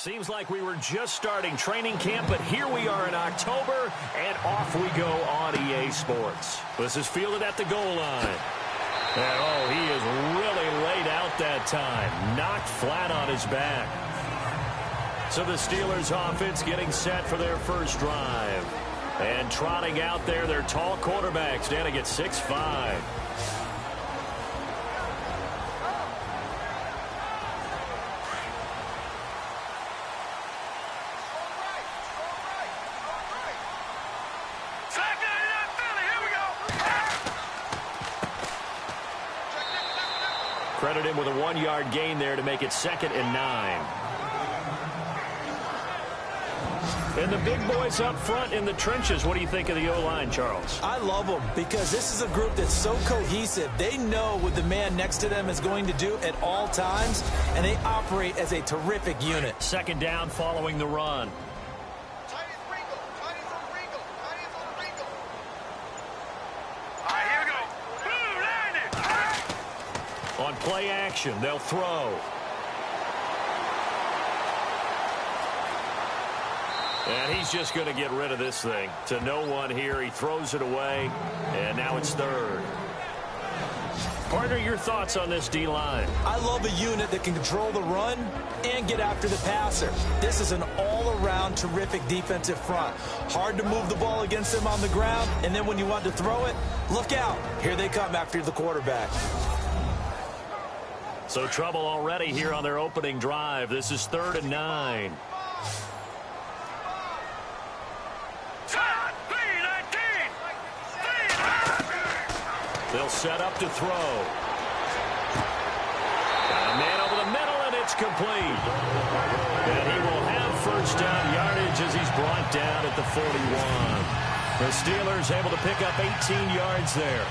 Seems like we were just starting training camp, but here we are in October, and off we go on EA Sports. This is fielded at the goal line. And, oh, he is really laid out that time. Knocked flat on his back. So the Steelers offense getting set for their first drive. And trotting out there, their tall quarterback standing at 6'5". Credit him with a 1-yard gain there to make it 2nd and 9. And the big boys up front in the trenches. What do you think of the O-line, Charles? I love them because this is a group that's so cohesive. They know what the man next to them is going to do at all times, and they operate as a terrific unit. 2nd down following the run. On play action, they'll throw. And he's just going to get rid of this thing. To no one here. He throws it away, and now it's 3rd. Partner, your thoughts on this D-line? I love a unit that can control the run and get after the passer. This is an all-around terrific defensive front. Hard to move the ball against them on the ground, and then when you want to throw it, look out. Here they come after the quarterback. So trouble already here on their opening drive. This is 3rd and 9. They'll set up to throw. Got a man over the middle, and it's complete. And he will have first down yardage as he's brought down at the 41. The Steelers able to pick up 18 yards there.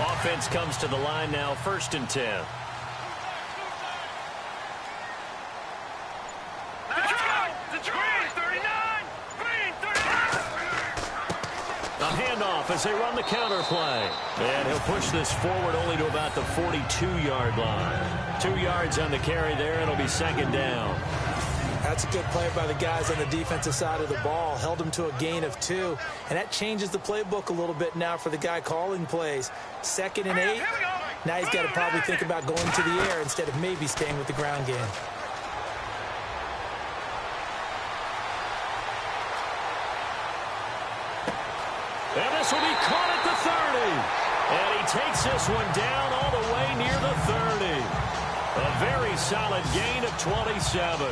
Offense comes to the line now, 1st and 10. A handoff as they run the counter play. And he'll push this forward only to about the 42-yard line. 2 yards on the carry there, and it'll be 2nd down. That's a good play by the guys on the defensive side of the ball. Held him to a gain of 2. And that changes the playbook a little bit now for the guy calling plays. 2nd and 8. Now he's got to probably think about going to the air instead of maybe staying with the ground game. And this will be caught at the 30. And he takes this one down all the way near the 30. A very solid gain of 27.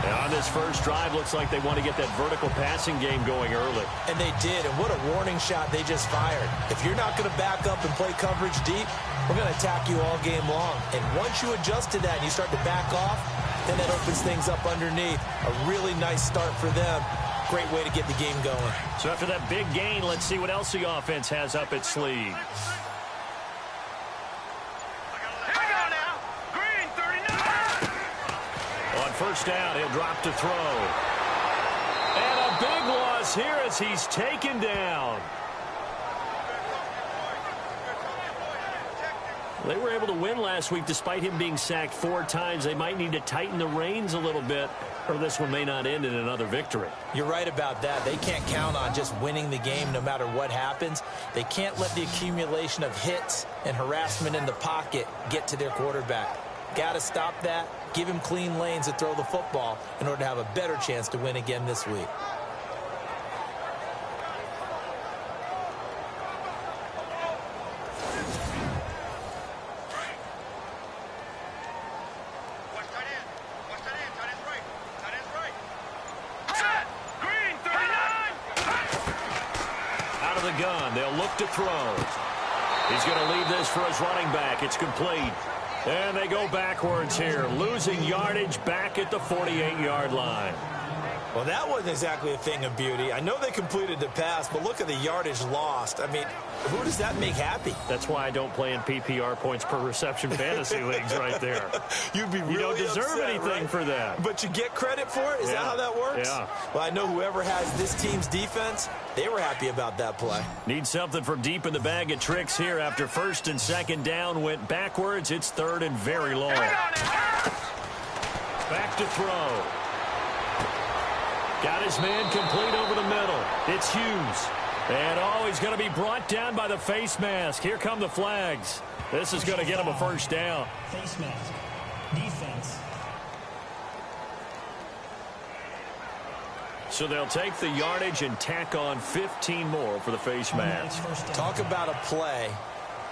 And on this first drive, looks like they want to get that vertical passing game going early. And they did, and what a warning shot they just fired. If you're not going to back up and play coverage deep, we're going to attack you all game long. And once you adjust to that and you start to back off, then that opens things up underneath. A really nice start for them. Great way to get the game going. So after that big gain, let's see what else the offense has up its sleeve. On first down, he'll drop to throw. And a big loss here as he's taken down. They were able to win last week despite him being sacked 4 times. They might need to tighten the reins a little bit, or this one may not end in another victory. You're right about that. They can't count on just winning the game no matter what happens. They can't let the accumulation of hits and harassment in the pocket get to their quarterback. Got to stop that, give him clean lanes to throw the football in order to have a better chance to win again this week. Out of the gun, they'll look to throw. He's going to leave this for his running back. It's complete. And they go backwards here, losing yardage back at the 48-yard line. Well, that wasn't exactly a thing of beauty. I know they completed the pass, but look at the yardage lost. I mean, who does that make happy? That's why I don't play in PPR points per reception fantasy leagues right there. You'd be really You don't deserve upset, anything right? for that. But you get credit for it? Is that how that works? Yeah. Well, I know whoever has this team's defense, they were happy about that play. Need something from deep in the bag of tricks here after first and second down went backwards. It's third and very long. Back to throw. Got his man complete over the middle. It's Hughes. And, he's going to be brought down by the face mask. Here come the flags. This is going to get him a first down. Face mask. Defense. So they'll take the yardage and tack on 15 more for the face mask. Talk about a play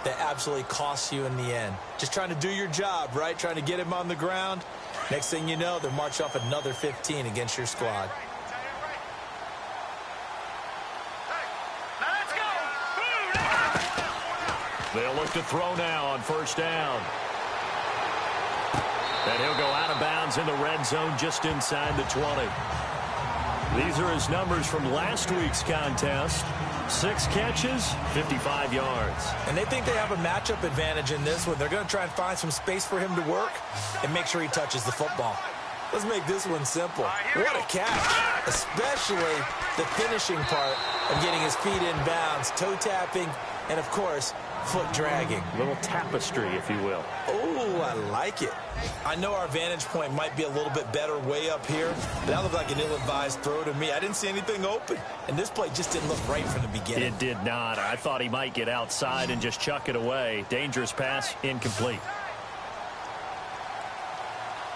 that absolutely costs you in the end. Just trying to do your job, right? Trying to get him on the ground. Next thing you know, they'll march off another 15 against your squad. They'll look to throw now on first down. And he'll go out of bounds in the red zone just inside the 20. These are his numbers from last week's contest. 6 catches, 55 yards. And they think they have a matchup advantage in this one. They're going to try and find some space for him to work and make sure he touches the football. Let's make this one simple. What a catch, especially the finishing part of getting his feet in bounds, toe tapping, and, of course, foot dragging. A little tapestry, if you will. Oh, I like it. I know our vantage point might be a little bit better way up here, but that looked like an ill-advised throw to me. I didn't see anything open, and this play just didn't look right from the beginning. It did not. I thought he might get outside and just chuck it away. Dangerous pass, incomplete.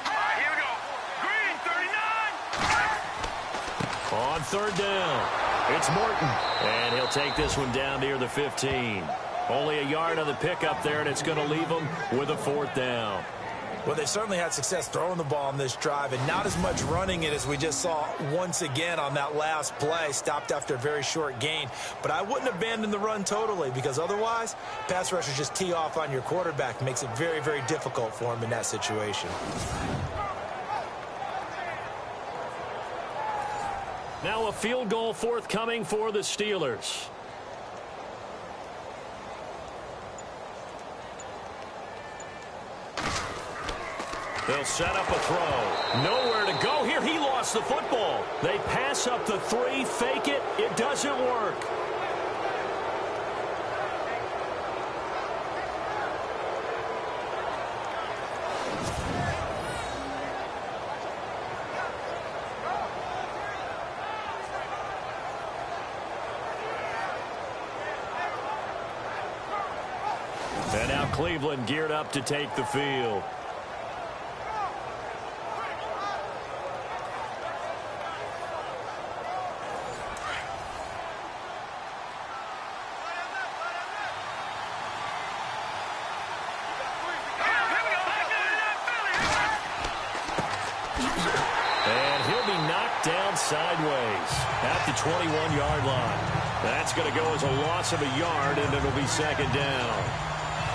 Here we go. Green, 39. On third down, it's Morton. And he'll take this one down near the 15. Only a yard on the pickup there, and it's going to leave him with a fourth down. Well, they certainly had success throwing the ball on this drive, and not as much running it as we just saw once again on that last play. Stopped after a very short gain. But I wouldn't abandon the run totally, because otherwise, pass rushers just tee off on your quarterback. Makes it very, very difficult for him in that situation. Now a field goal forthcoming for the Steelers. They'll set up a throw. Nowhere to go here. He lost the football. They pass up the 3, fake it. It doesn't work. And now Cleveland geared up to take the field. Sideways at the 21-yard line. That's going to go as a loss of a yard, and it'll be second down.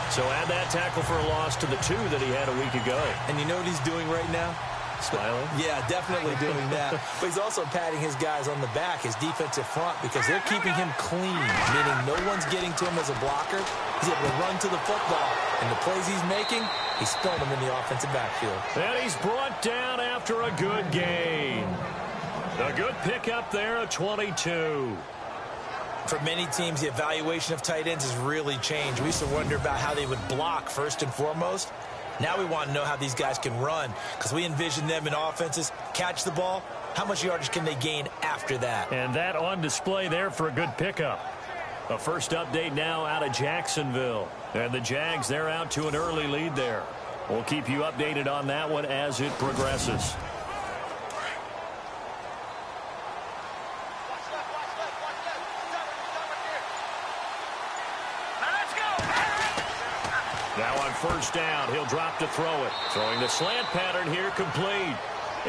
So add that tackle for a loss to the 2 that he had a week ago. And you know what he's doing right now? Smiling? Yeah, definitely doing that. But he's also patting his guys on the back, his defensive front, because they're keeping him clean, meaning no one's getting to him as a blocker. He's able to run to the football, and the plays he's making, he's spilling them in the offensive backfield. And he's brought down after a good gain. A good pickup there, a 22. For many teams, the evaluation of tight ends has really changed. We used to wonder about how they would block first and foremost. Now we want to know how these guys can run, because we envision them in offenses, catch the ball. How much yardage can they gain after that? And that on display there for a good pickup. A first update now out of Jacksonville. And the Jags, they're out to an early lead there. We'll keep you updated on that one as it progresses. Now on first down, he'll drop to throw it. Throwing the slant pattern here, complete.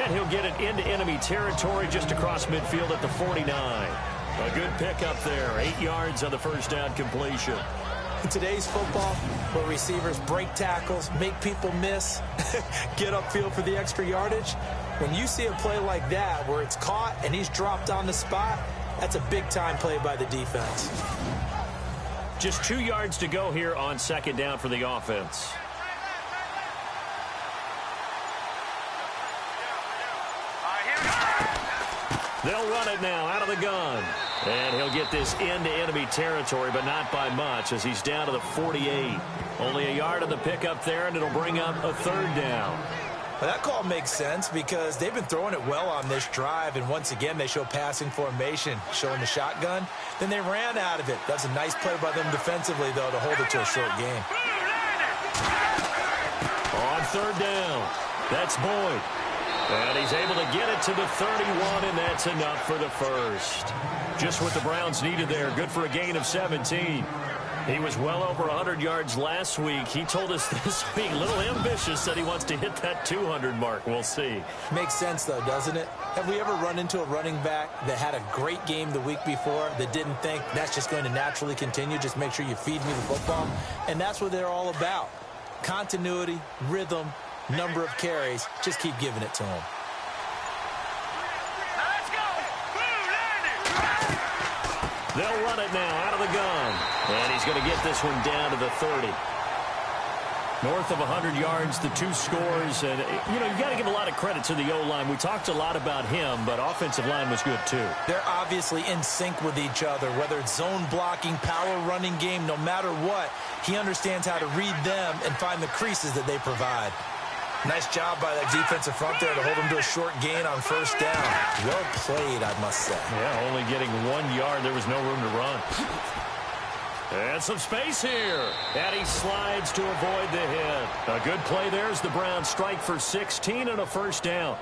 And he'll get it into enemy territory just across midfield at the 49. A good pickup there. 8 yards on the first down completion. In today's football, where receivers break tackles, make people miss, get upfield for the extra yardage, When you see a play like that where it's caught and he's dropped on the spot, that's a big-time play by the defense. Just 2 yards to go here on second down for the offense. They'll run it now out of the gun. And he'll get this into enemy territory, but not by much as he's down to the 48. Only a yard of the pickup there, and it'll bring up a third down. Well, that call makes sense because they've been throwing it well on this drive, and once again they show passing formation, showing the shotgun. Then they ran out of it. That's a nice play by them defensively, though, to hold it to a short game. On third down, that's Boyd. And he's able to get it to the 31, and that's enough for the first. Just what the Browns needed there. Good for a gain of 17. He was well over 100 yards last week. He told us this week, a little ambitious, said he wants to hit that 200 mark. We'll see. Makes sense, though, doesn't it? Have we ever run into a running back that had a great game the week before that didn't think that's just going to naturally continue? Just make sure you feed me the football. And that's what they're all about. Continuity, rhythm, number of carries. Just keep giving it to him. They'll run it now out of the gun. And he's going to get this one down to the 30. North of 100 yards, the 2 scores. And, you know, you got to give a lot of credit to the O-line. We talked a lot about him, but offensive line was good, too. They're obviously in sync with each other, whether it's zone blocking, power running game, no matter what. He understands how to read them and find the creases that they provide. Nice job by that defensive front there to hold him to a short gain on first down. Well played, I must say. Yeah, only getting 1 yard. There was no room to run. And some space here. And he slides to avoid the hit. A good play there as the Browns strike for 16 and a first down.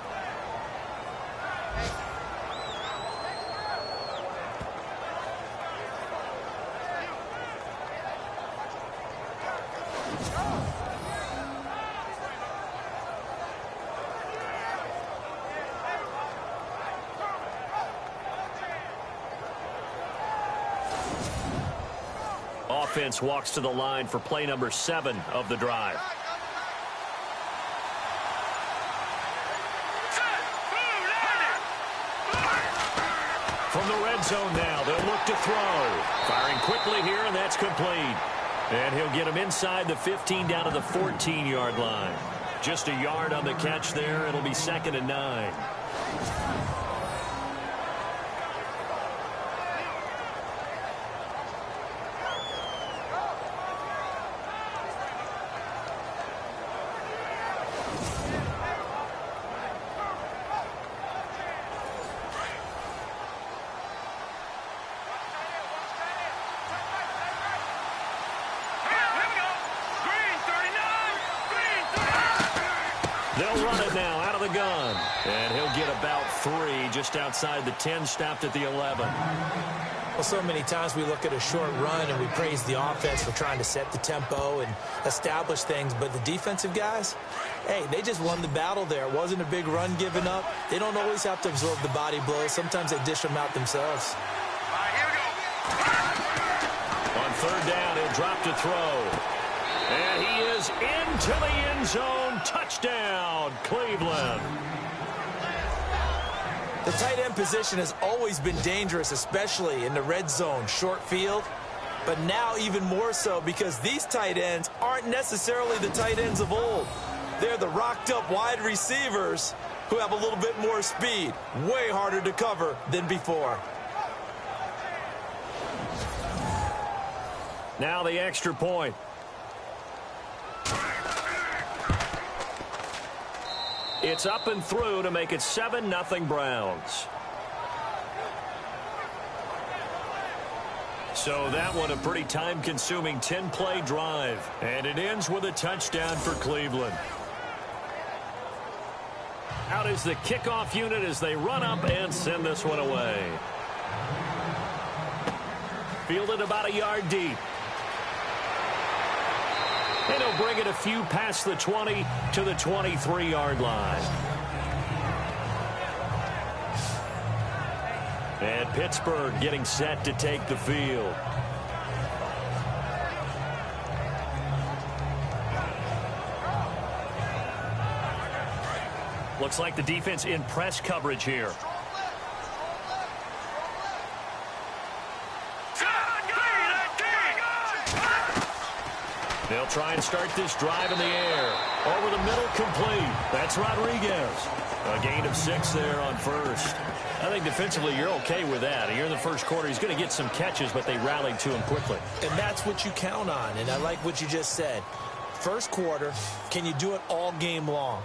Offense walks to the line for play number 7 of the drive. From the red zone now, they'll look to throw. Firing quickly here, and that's complete. And he'll get him inside the 15 down to the 14-yard line. Just a yard on the catch there. It'll be 2nd and 9. They'll run it now out of the gun. And he'll get about 3 just outside the 10, stopped at the 11. Well, so many times we look at a short run and we praise the offense for trying to set the tempo and establish things. But the defensive guys, hey, they just won the battle there. It wasn't a big run given up. They don't always have to absorb the body blows. Sometimes they dish them out themselves. On third down, he'll drop to throw. And he is into the end zone. Touchdown, Cleveland. The tight end position has always been dangerous, especially in the red zone, short field. But now even more so because these tight ends aren't necessarily the tight ends of old. They're the rocked-up wide receivers who have a little bit more speed. Way harder to cover than before. Now the extra point. It's up and through to make it 7-0 Browns. So that one a pretty time-consuming 10-play drive. And it ends with a touchdown for Cleveland. Out is the kickoff unit as they run up and send this one away. Fielded about a yard deep. And he'll bring it a few past the 20 to the 23-yard line. And Pittsburgh getting set to take the field. Looks like the defense in press coverage here. They'll try and start this drive in the air. Over the middle, complete. That's Rodriguez. A gain of 6 there on first. I think defensively you're okay with that. Here in the first quarter, he's going to get some catches, but they rallied to him quickly. And that's what you count on, and I like what you just said. First quarter, can you do it all game long?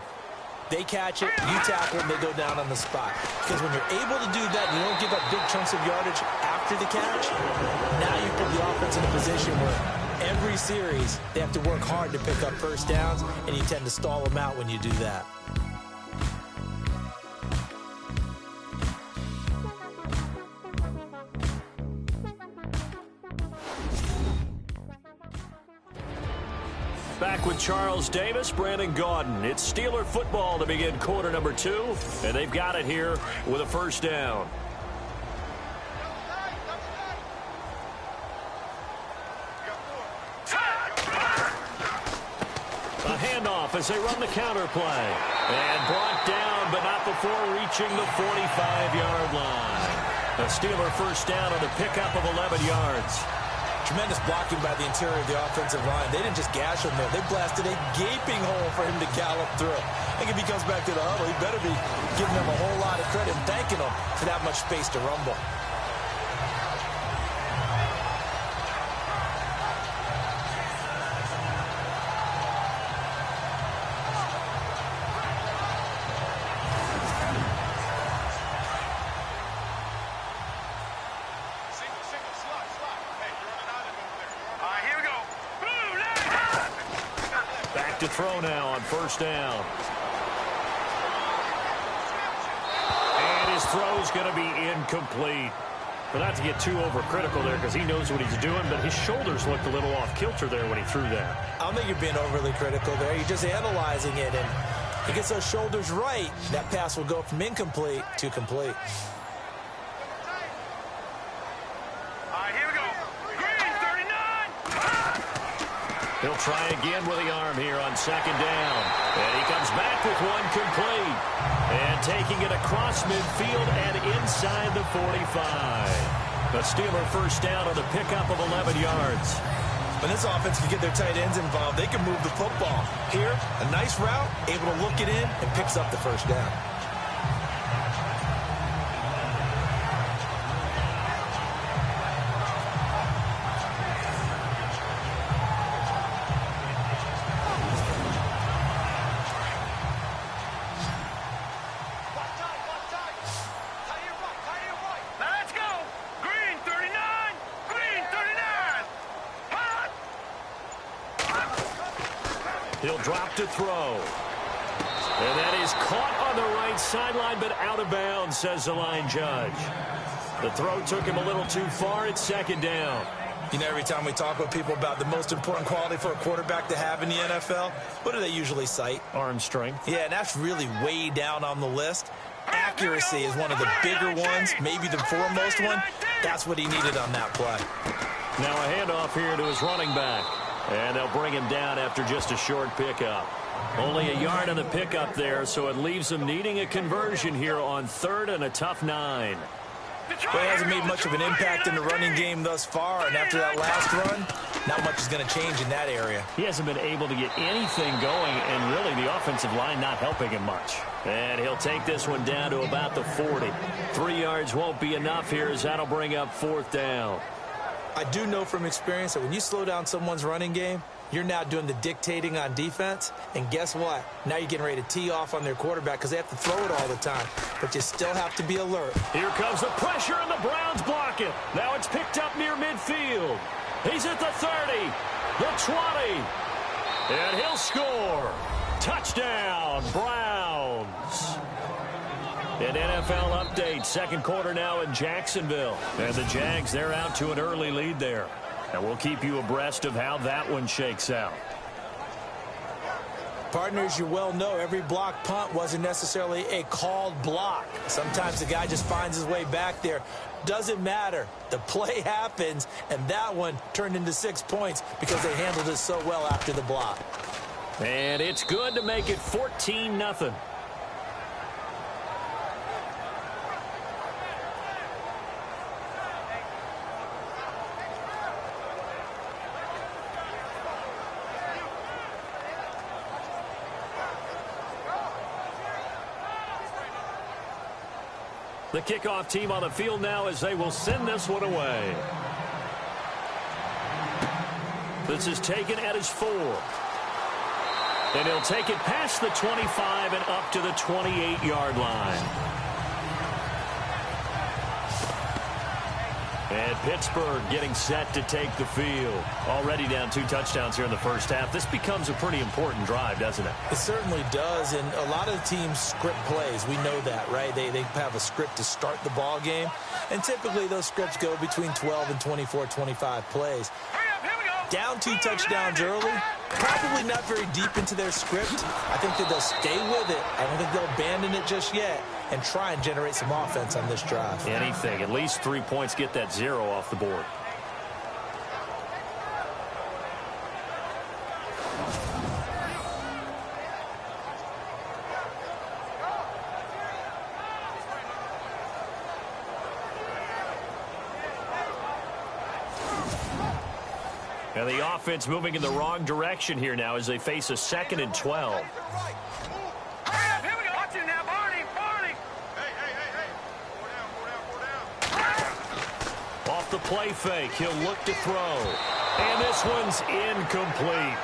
They catch it, you tackle them, they go down on the spot. Because when you're able to do that, you don't give up big chunks of yardage after the catch, now you put the offense in a position where every series, they have to work hard to pick up first downs, and you tend to stall them out when you do that. Back with Charles Davis, Brandon Gaudin. It's Steeler football to begin quarter number 2, and they've got it here with a first down. A handoff as they run the counter play. And brought down, but not before reaching the 45-yard line. A Steeler first down on a pickup of 11 yards. Tremendous blocking by the interior of the offensive line. They didn't just gash him there. They blasted a gaping hole for him to gallop through. I think if he comes back to the huddle, he better be giving them a whole lot of credit and thanking them for that much space to rumble. To throw now on first down. And his throw is going to be incomplete. But not to get too overcritical there because he knows what he's doing, but his shoulders looked a little off kilter there when he threw that. I don't think you're being overly critical there. You're just analyzing it, and he gets those shoulders right. That pass will go from incomplete to complete. He'll try again with the arm here on second down. And he comes back with one complete. And taking it across midfield and inside the 45. The Steeler first down on the pickup of 11 yards. When this offense can get their tight ends involved, they can move the football. Here, a nice route, able to look it in, and picks up the first down. He'll drop to throw. And that is caught on the right sideline, but out of bounds, says the line judge. The throw took him a little too far. It's second down. You know, every time we talk with people about the most important quality for a quarterback to have in the NFL, what do they usually cite? Arm strength. Yeah, and that's really way down on the list. Accuracy is one of the bigger ones, maybe the foremost one. That's what he needed on that play. Now a handoff here to his running back. And they'll bring him down after just a short pickup. Only a yard on the pickup there, so it leaves them needing a conversion here on third and a tough 9. Well, he hasn't made much of an impact in the running game thus far, and after that last run, not much is going to change in that area. He hasn't been able to get anything going, and really the offensive line not helping him much. And he'll take this one down to about the 40. 3 yards won't be enough here as that'll bring up fourth down. I do know from experience that when you slow down someone's running game, you're now doing the dictating on defense. And guess what? Now you're getting ready to tee off on their quarterback because they have to throw it all the time. But you still have to be alert. Here comes the pressure, and the Browns block it. Now it's picked up near midfield. He's at the 30, the 20, and he'll score. Touchdown, Browns. An NFL update, second quarter now in Jacksonville. And the Jags, they're out to an early lead there. And we'll keep you abreast of how that one shakes out. Partners, you well know every block punt wasn't necessarily a called block. Sometimes the guy just finds his way back there. Doesn't matter. The play happens, and that one turned into 6 points because they handled it so well after the block. And it's good to make it 14-0. The kickoff team on the field now as they will send this one away. This is taken at his 4. And he'll take it past the 25 and up to the 28-yard line. And Pittsburgh getting set to take the field. Already down 2 touchdowns here in the first half. This becomes a pretty important drive, doesn't it? It certainly does, and a lot of teams script plays. We know that, right? They have a script to start the ball game, and typically those scripts go between 12 and 24, 25 plays. Down 2 touchdowns early, probably not very deep into their script. I think that they'll stay with it. I don't think they'll abandon it just yet and try and generate some offense on this drive. Anything. At least 3 points, get that 0 off the board. And the offense moving in the wrong direction here now as they face a 2nd and 12. Off the play fake, he'll look to throw. And this one's incomplete.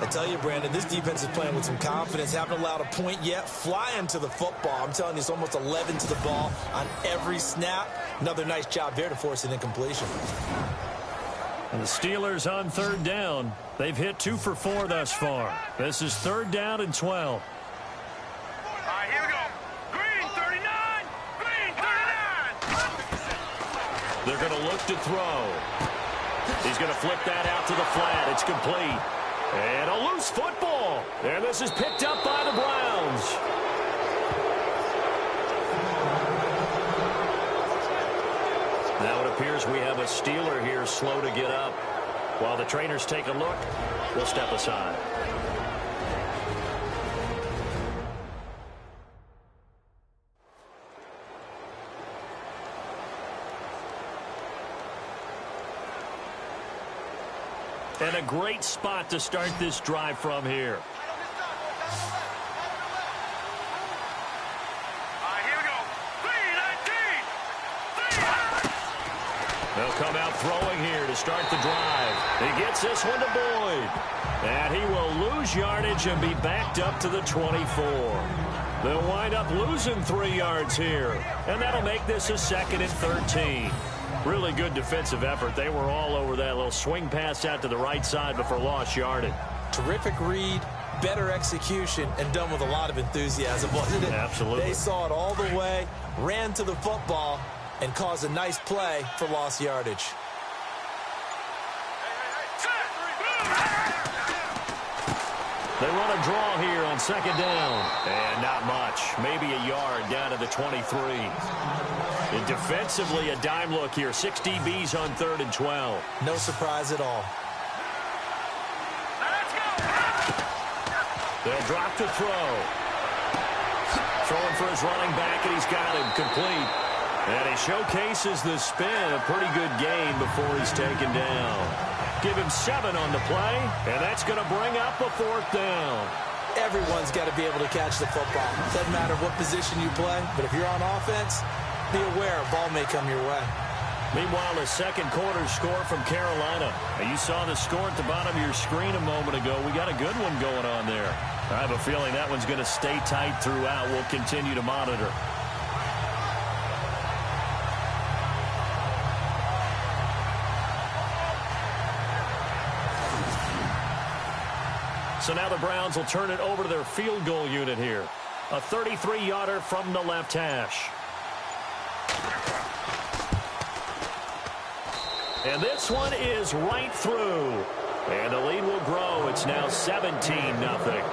I tell you, Brandon, this defense is playing with some confidence. Haven't allowed a point yet. Flying to the football. I'm telling you, it's almost 11 to the ball on every snap. Another nice job there to force an incompletion. And the Steelers on 3rd down. They've hit 2 for 4 thus far. This is 3rd down and 12. All right, here we go. Green, 39. Green, 39. They're going to look to throw. He's going to flip that out to the flat. It's complete. And a loose football. And this is picked up by the Browns. Now it appears we have a Steeler here slow to get up. While the trainers take a look, we'll step aside. And a great spot to start this drive from here. They'll come out throwing here to start the drive. He gets this one to Boyd. And he will lose yardage and be backed up to the 24. They'll wind up losing 3 yards here. And that'll make this a 2nd and 13. Really good defensive effort. They were all over that little swing pass out to the right side before lost yardage. Terrific read, better execution, and done with a lot of enthusiasm, wasn't it? Absolutely. They saw it all the way, ran to the football, and caused a nice play for lost yardage. They run a draw here on 2nd down. And not much. Maybe a yard down to the 23. And defensively, a dime look here. 6 DBs on 3rd and 12. No surprise at all. They'll drop to throw. Throwing for his running back, and he's got him complete. And he showcases the spin. A pretty good gain before he's taken down. Give him 7 on the play, and that's going to bring up a 4th down. Everyone's got to be able to catch the football. Doesn't matter what position you play, but if you're on offense, be aware a ball may come your way. Meanwhile, the 2nd quarter score from Carolina. Now, you saw the score at the bottom of your screen a moment ago. We got a good one going on there. I have a feeling that one's going to stay tight throughout. We'll continue to monitor. So now the Browns will turn it over to their field goal unit here. A 33-yarder from the left hash. And this one is right through. And the lead will grow. It's now 17-0.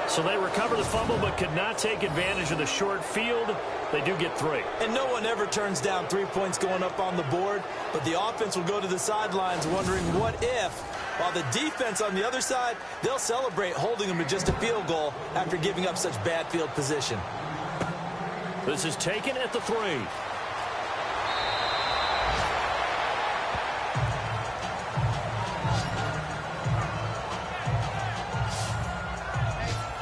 So they recover the fumble but could not take advantage of the short field. They do get 3. And no one ever turns down 3 points going up on the board. But the offense will go to the sidelines wondering what if. While the defense on the other side, they'll celebrate holding them to just a field goal after giving up such bad field position. This is taken at the 3.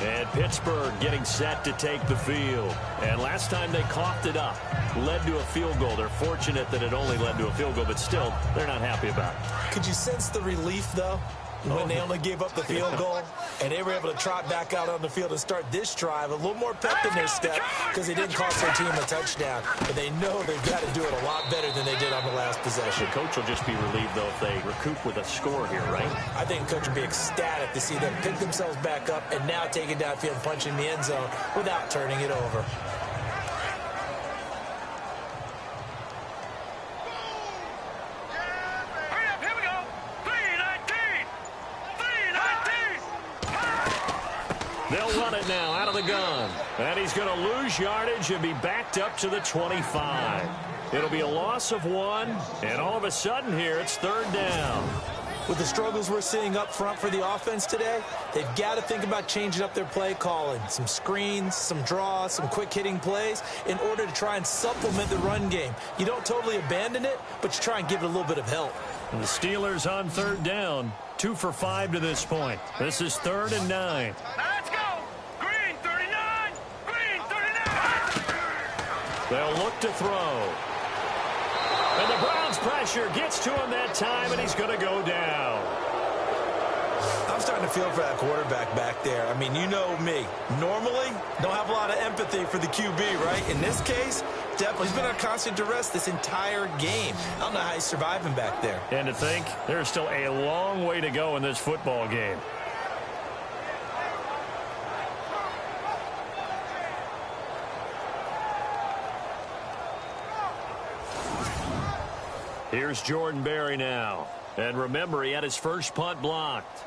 And Pittsburgh getting set to take the field. And last time they coughed it up, led to a field goal. They're fortunate that it only led to a field goal, but still, they're not happy about it. Could you sense the relief, though, when they only gave up the field goal and they were able to trot back out on the field and start this drive? A little more pep in their step because they didn't cost their team a touchdown. But they know they've got to do it a lot better than they did on the last possession. The coach will just be relieved, though, if they recoup with a score here, right? I think the coach will be ecstatic to see them pick themselves back up and now take it downfield and punch in the end zone without turning it over. They'll run it now out of the gun. And he's going to lose yardage and be backed up to the 25. It'll be a loss of 1, and all of a sudden here, it's 3rd down. With the struggles we're seeing up front for the offense today, they've got to think about changing up their play calling. Some screens, some draws, some quick-hitting plays in order to try and supplement the run game. You don't totally abandon it, but you try and give it a little bit of help. And the Steelers on 3rd down, 2 for 5 to this point. This is 3rd and 9. Let's go! Green 39! Green 39! They'll look to throw. And the Browns' pressure gets to him that time, and he's going to go down. I'm starting to feel for that quarterback back there. I mean, you know me. Normally, don't have a lot of empathy for the QB, right? In this case, definitely. He's been under constant duress this entire game. I don't know how he's surviving back there. And to think, there's still a long way to go in this football game. Here's Jordan Berry now. And remember, he had his first punt blocked.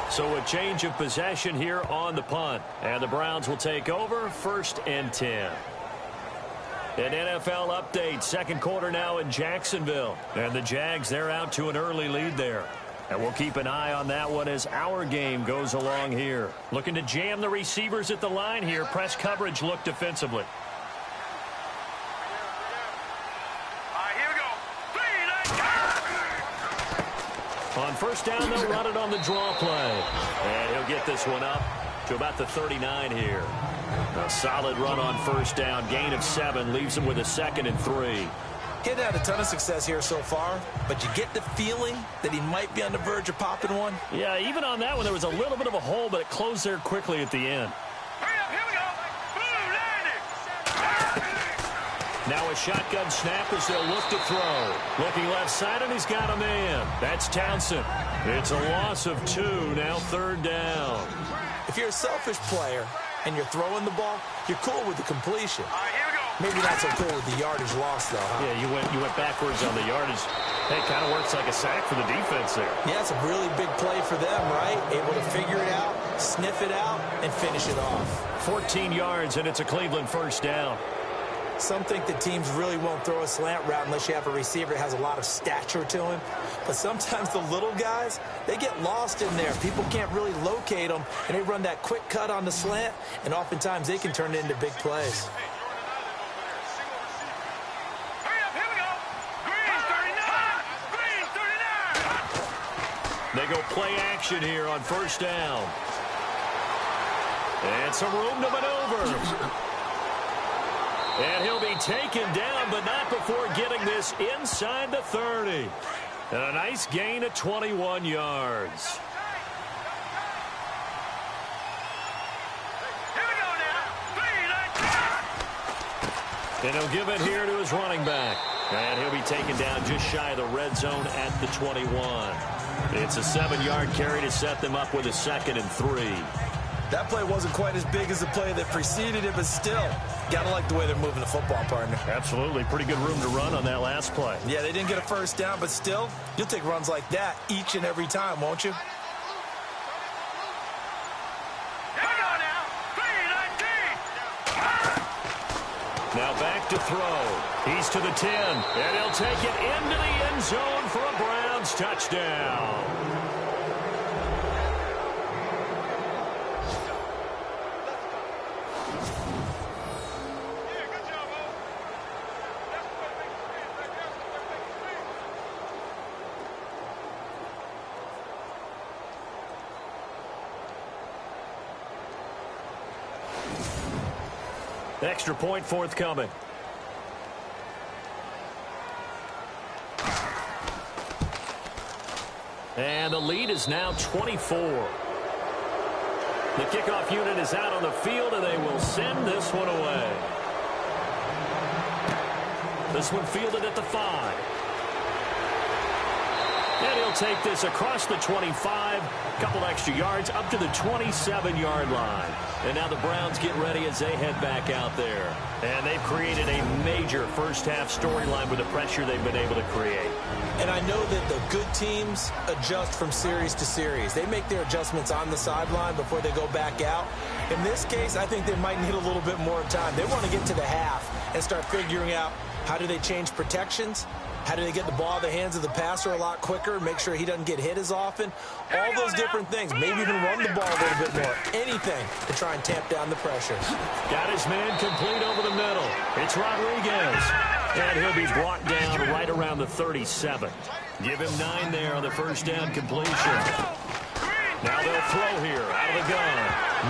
So a change of possession here on the punt. And the Browns will take over 1st and 10. An NFL update. 2nd quarter now in Jacksonville. And the Jags, they're out to an early lead there. And we'll keep an eye on that one as our game goes along here. Looking to jam the receivers at the line here. Press coverage look defensively. Here we go. 3, 9, On 1st down, they'll run it on the draw play. And he'll get this one up to about the 39 here. A solid run on 1st down. Gain of 7 leaves him with a 2nd and 3. Getting had a ton of success here so far, but you get the feeling that he might be on the verge of popping one. Yeah, even on that one, there was a little bit of a hole, but it closed there quickly at the end. hurry up, here we go. Boom, landed. Now a shotgun snap as they'll look to throw. Looking left side, and he's got a man. That's Townsend. It's a loss of 2, now 3rd down. If you're a selfish player and you're throwing the ball, you're cool with the completion. Here we go. Maybe not so cool with the yardage loss, though, huh? Yeah, you went backwards on the yardage. Hey, it kind of works like a sack for the defense there. Yeah, it's a really big play for them, right? Able to figure it out, sniff it out, and finish it off. 14 yards, and it's a Cleveland 1st down. Some think that teams really won't throw a slant route unless you have a receiver that has a lot of stature to him. But sometimes the little guys, they get lost in there. People can't really locate them, and they run that quick cut on the slant, and oftentimes they can turn it into big plays. They go play action here on 1st down. And some room to maneuver. And he'll be taken down, but not before getting this inside the 30. And a nice gain of 21 yards. Here we go now. 3, 9, And he'll give it here to his running back. And he'll be taken down just shy of the red zone at the 21. It's a 7-yard carry to set them up with a 2nd and 3. That play wasn't quite as big as the play that preceded it, but still, gotta like the way they're moving the football, partner. Absolutely. Pretty good room to run on that last play. Yeah, they didn't get a 1st down, but still, you'll take runs like that each and every time, won't you? Here we go now. 3, 19. Now back to throw. He's to the 10, and he'll take it into the end zone for a Browns touchdown. Extra point forthcoming. And the lead is now 24. The kickoff unit is out on the field, and they will send this one away. This one fielded at the 5. And he'll take this across the 25, a couple extra yards, up to the 27-yard line. And now the Browns get ready as they head back out there. And they've created a major first-half storyline with the pressure they've been able to create. And I know that the good teams adjust from series to series. They make their adjustments on the sideline before they go back out. In this case, I think they might need a little bit more time. They want to get to the half and start figuring out how do they change protections. How do they get the ball in the hands of the passer a lot quicker, make sure he doesn't get hit as often? All those different things. Maybe even run the ball a little bit more. Anything to try and tamp down the pressure. Got his man complete over the middle. It's Rodriguez. And he'll be brought down right around the 37. Give him 9 there on the first down completion. Now they'll throw here out of the gun.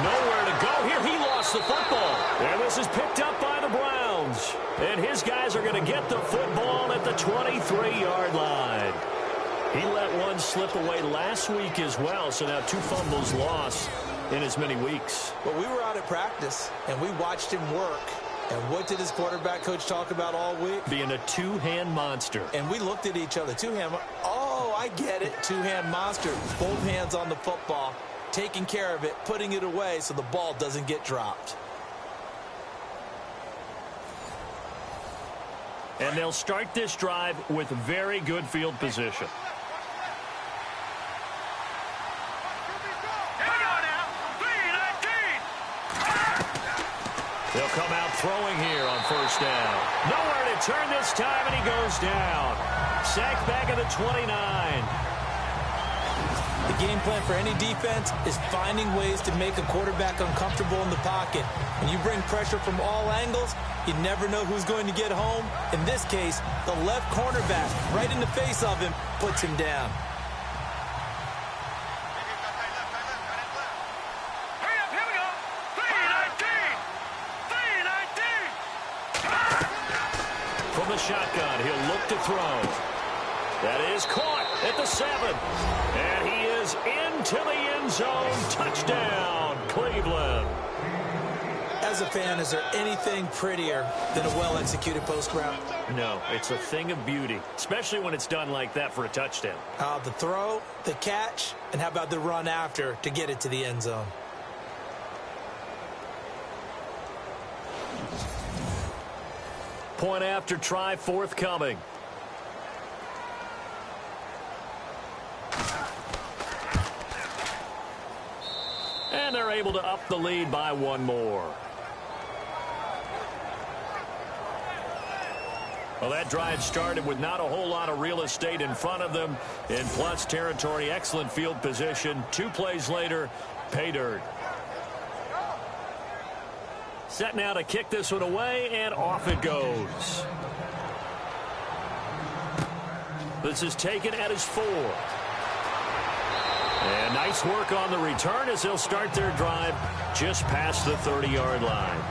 Nowhere to go here. He lost the football. And this is picked up by the Browns. And his guys are going to get the football at the 23-yard line. He let one slip away last week as well, so now 2 fumbles lost in as many weeks. Well, we were out at practice, and we watched him work. And what did his quarterback coach talk about all week? Being a two-hand monster. And we looked at each other. Oh, I get it. Two-hand monster. Both hands on the football, taking care of it, putting it away so the ball doesn't get dropped. And they'll start this drive with very good field position. They'll come out throwing here on first down. Nowhere to turn this time, and he goes down. Sacked back at the 29. The game plan for any defense is finding ways to make a quarterback uncomfortable in the pocket. When you bring pressure from all angles, you never know who's going to get home. In this case, the left cornerback, right in the face of him, puts him down. From the shotgun, he'll look to throw. That is caught at the 7. And he is into the end zone. Touchdown, Cleveland. As a fan, is there anything prettier than a well-executed post route? No, it's a thing of beauty, especially when it's done like that for a touchdown. The throw, the catch, and how about the run after to get it to the end zone? Point after try forthcoming. And they're able to up the lead by 1 more. Well, that drive started with not a whole lot of real estate in front of them. In plus territory, excellent field position. 2 plays later, pay dirt. Set now to kick this one away, and off it goes. This is taken at his 4. And nice work on the return as they'll start their drive just past the 30-yard line.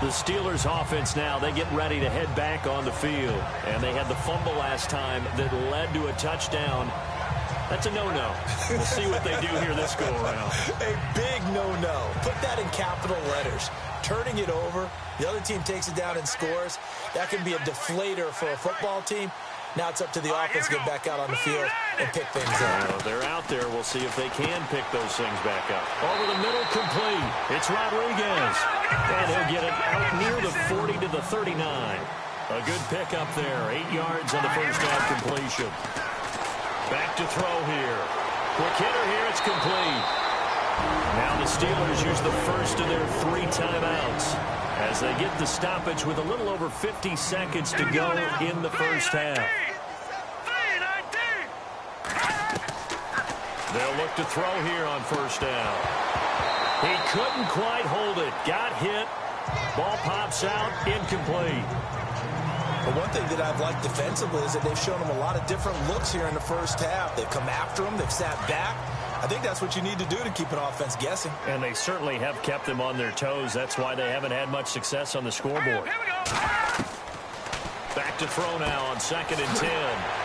The Steelers offense now, they get ready to head back on the field. And they had the fumble last time that led to a touchdown. That's a no-no. We'll see what they do here this go-around. A big no-no. Put that in capital letters. Turning it over, the other team takes it down and scores. That can be a deflator for a football team. Now it's up to the offense to get back out on the field and pick things up. They're out there. We'll see if they can pick those things back up. Over the middle, complete. It's Rodriguez. And he'll get it out near the 40 to the 39. A good pickup there. 8 yards on the first down completion. Back to throw here. Quick hitter here. It's complete. Now the Steelers use the first of their 3 timeouts as they get the stoppage with a little over 50 seconds to go in the first half. They'll look to throw here on first down. He couldn't quite hold it. Got hit. Ball pops out. Incomplete. But one thing that I've liked defensively is that they've shown him a lot of different looks here in the first half. They've come after him. They've sat back. I think that's what you need to do to keep an offense guessing. And they certainly have kept them on their toes. That's why they haven't had much success on the scoreboard. Here we go. Back to throw now on 2nd and 10.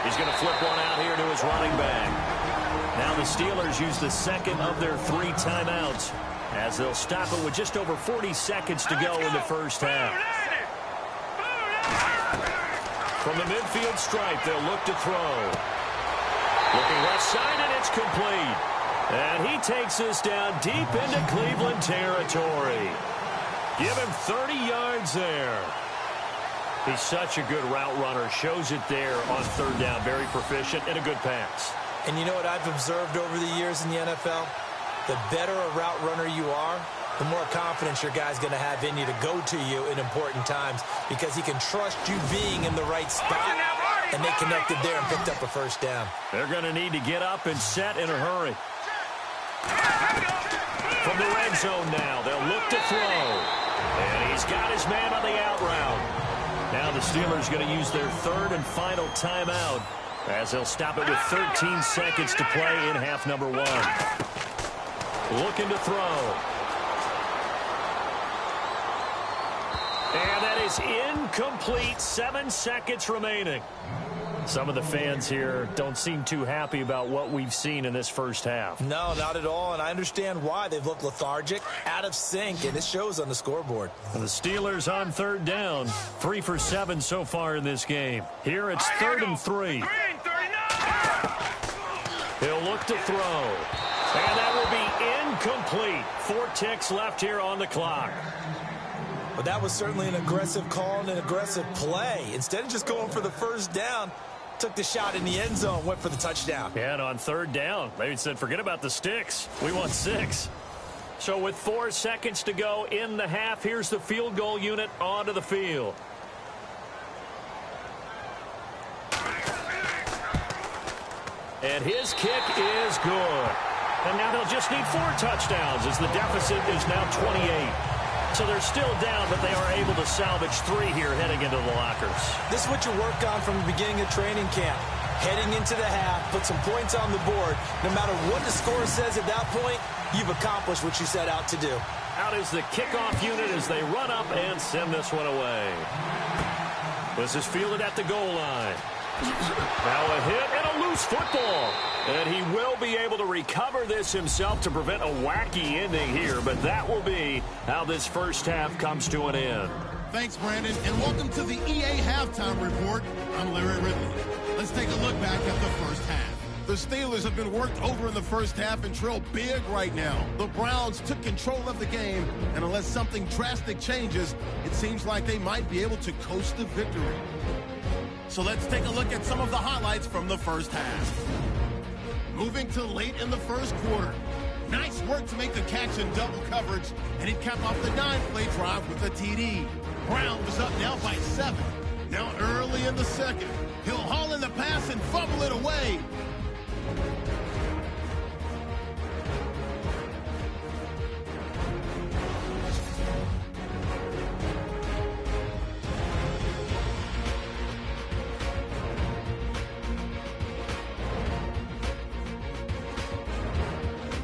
He's going to flip one out here to his running back. Now the Steelers use the second of their 3 timeouts as they'll stop it with just over 40 seconds to go in the first half. From the midfield stripe, they'll look to throw. Looking left side, and it's complete. And he takes this down deep into Cleveland territory. Give him 30 yards there. He's such a good route runner. Shows it there on 3rd down. Very proficient and a good pass. And you know what I've observed over the years in the NFL? The better a route runner you are, the more confidence your guy's going to have in you to go to you in important times because he can trust you being in the right spot, and they connected there and picked up a 1st down. They're going to need to get up and set in a hurry. From the red zone now, they'll look to throw. And he's got his man on the out route. Now the Steelers going to use their 3rd and final timeout as they'll stop it with 13 seconds to play in half number 1. Looking to throw. And that is incomplete. 7 seconds remaining. Some of the fans here don't seem too happy about what we've seen in this first half. No, not at all, and I understand why. They've looked lethargic, out of sync, and it shows on the scoreboard. And the Steelers on 3rd down. 3 for 7 so far in this game. Here it's 3rd and 3. He'll look to throw. And that will be incomplete. 4 ticks left here on the clock. But that was certainly an aggressive call and an aggressive play. Instead of just going for the 1st down, took the shot in the end zone, went for the touchdown. And on 3rd down, they said, forget about the sticks. We want 6. So with 4 seconds to go in the half, here's the field goal unit onto the field. And his kick is good. And now they'll just need 4 touchdowns as the deficit is now 28. So they're still down, but they are able to salvage 3 here heading into the lockers. This is what you work on from the beginning of training camp. Heading into the half, put some points on the board. No matter what the score says at that point, you've accomplished what you set out to do. Out is the kickoff unit as they run up and send this one away. This is fielded at the goal line. Now a hit and a loose football. And he will be able to recover this himself to prevent a wacky ending here. But that will be how this first half comes to an end. Thanks, Brandon, and welcome to the EA Halftime Report. I'm Larry Ridley. Let's take a look back at the first half. The Steelers have been worked over in the first half and trail big right now. The Browns took control of the game, and unless something drastic changes, it seems like they might be able to coast to victory. So let's take a look at some of the highlights from the first half. Moving to late in the first quarter. Nice work to make the catch in double coverage, and he capped off the 9-play drive with a TD. Brown was up now by 7. Now early in the second, he'll haul in the pass and fumble it away.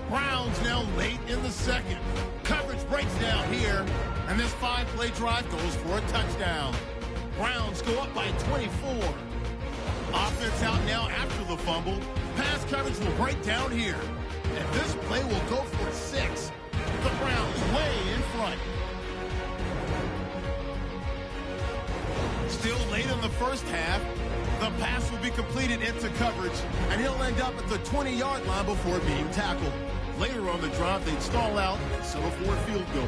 Browns now late in the second. Coverage breaks down here, and this 5-play drive goes for a touchdown. Browns go up by 24. Offense out now after the fumble. Pass coverage will break down here, and this play will go for 6. The Browns way in front. Still late in the first half. The pass will be completed into coverage, and he'll end up at the 20-yard line before being tackled. Later on the drive, they'd stall out and settle for a field goal.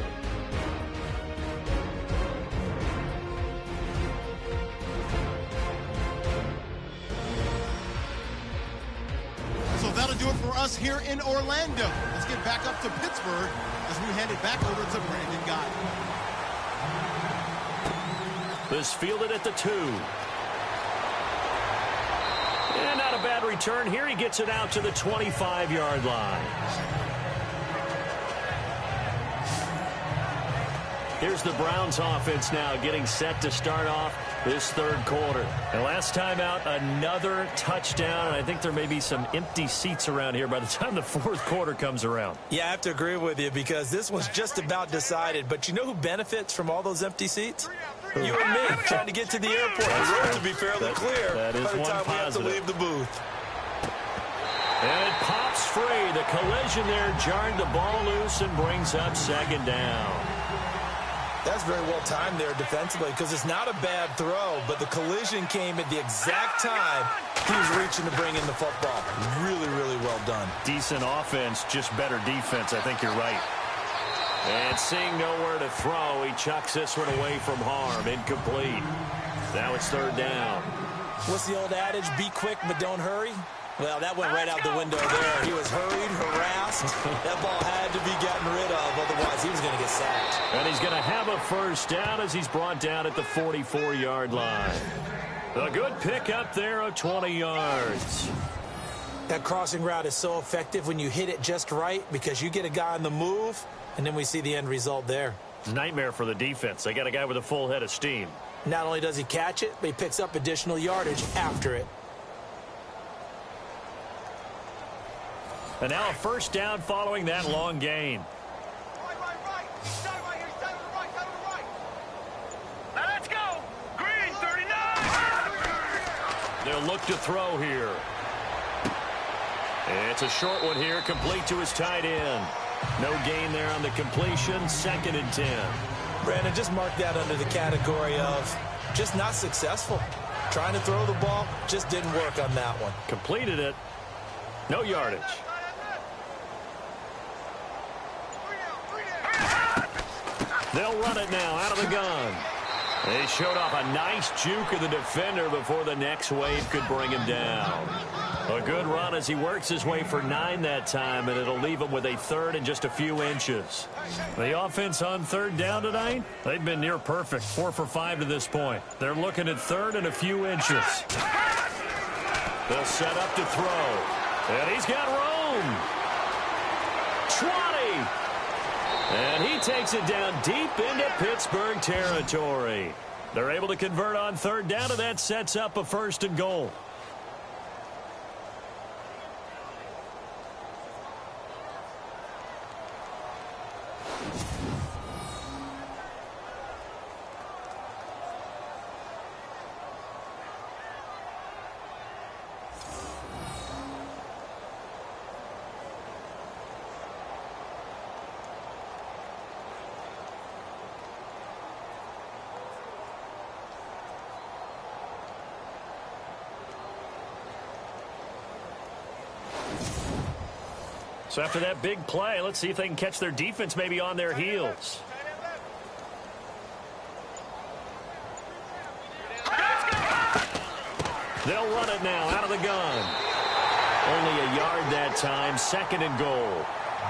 So that'll do it for us here in Orlando. Let's get back up to Pittsburgh as we hand it back over to Brandon Gott. This fielded at the 2. And not a bad return here. He gets it out to the 25-yard line. Here's the Browns offense now getting set to start off this third quarter. And last time out, another touchdown. And I think there may be some empty seats around here by the time the fourth quarter comes around. Yeah, I have to agree with you because this was just about decided. But you know who benefits from all those empty seats? You and me, trying to get to the airport. The road to be fairly clear that is by the one time positive. we have to leave the booth. And it pops free. The collision there jarred the ball loose and brings up second down. That's very well timed there defensively because it's not a bad throw, but the collision came at the exact time he was reaching to bring in the football. Really, really well done. Decent offense, just better defense. I think you're right. And seeing nowhere to throw, he chucks this one away from harm. Incomplete. Now it's third down. What's the old adage? Be quick, but don't hurry. Well, that went right out the window there. He was hurried, harassed. That ball had to be gotten rid of, otherwise he was going to get sacked. And he's going to have a first down as he's brought down at the 44-yard line. A good pickup there of 20 yards. That crossing route is so effective when you hit it just right because you get a guy on the move, and then we see the end result there. Nightmare for the defense. They got a guy with a full head of steam. Not only does he catch it, but he picks up additional yardage after it. And now a first down following that long gain. Right. Stand right here. Stand to the right. Stand to the right. Now let's go. Green, 39. They'll look to throw here. It's a short one here, complete to his tight end. No gain there on the completion, 2nd and 10. Brandon, just mark that under the category of just not successful. Trying to throw the ball, just didn't work on that one. Completed it. No yardage. They'll run it now out of the gun. They showed off a nice juke of the defender before the next wave could bring him down. A good run as he works his way for 9 that time, and it'll leave him with a third and just a few inches. The offense on third down tonight, they've been near perfect, 4 for 5 to this point. They're looking at third and a few inches. They'll set up to throw. And he's got room. 20. And he takes it down deep into Pittsburgh territory. They're able to convert on third down, and that sets up a 1st and goal. So after that big play, let's see if they can catch their defense maybe on their heels. They'll run it now out of the gun. Only a yard that time, 2nd and goal.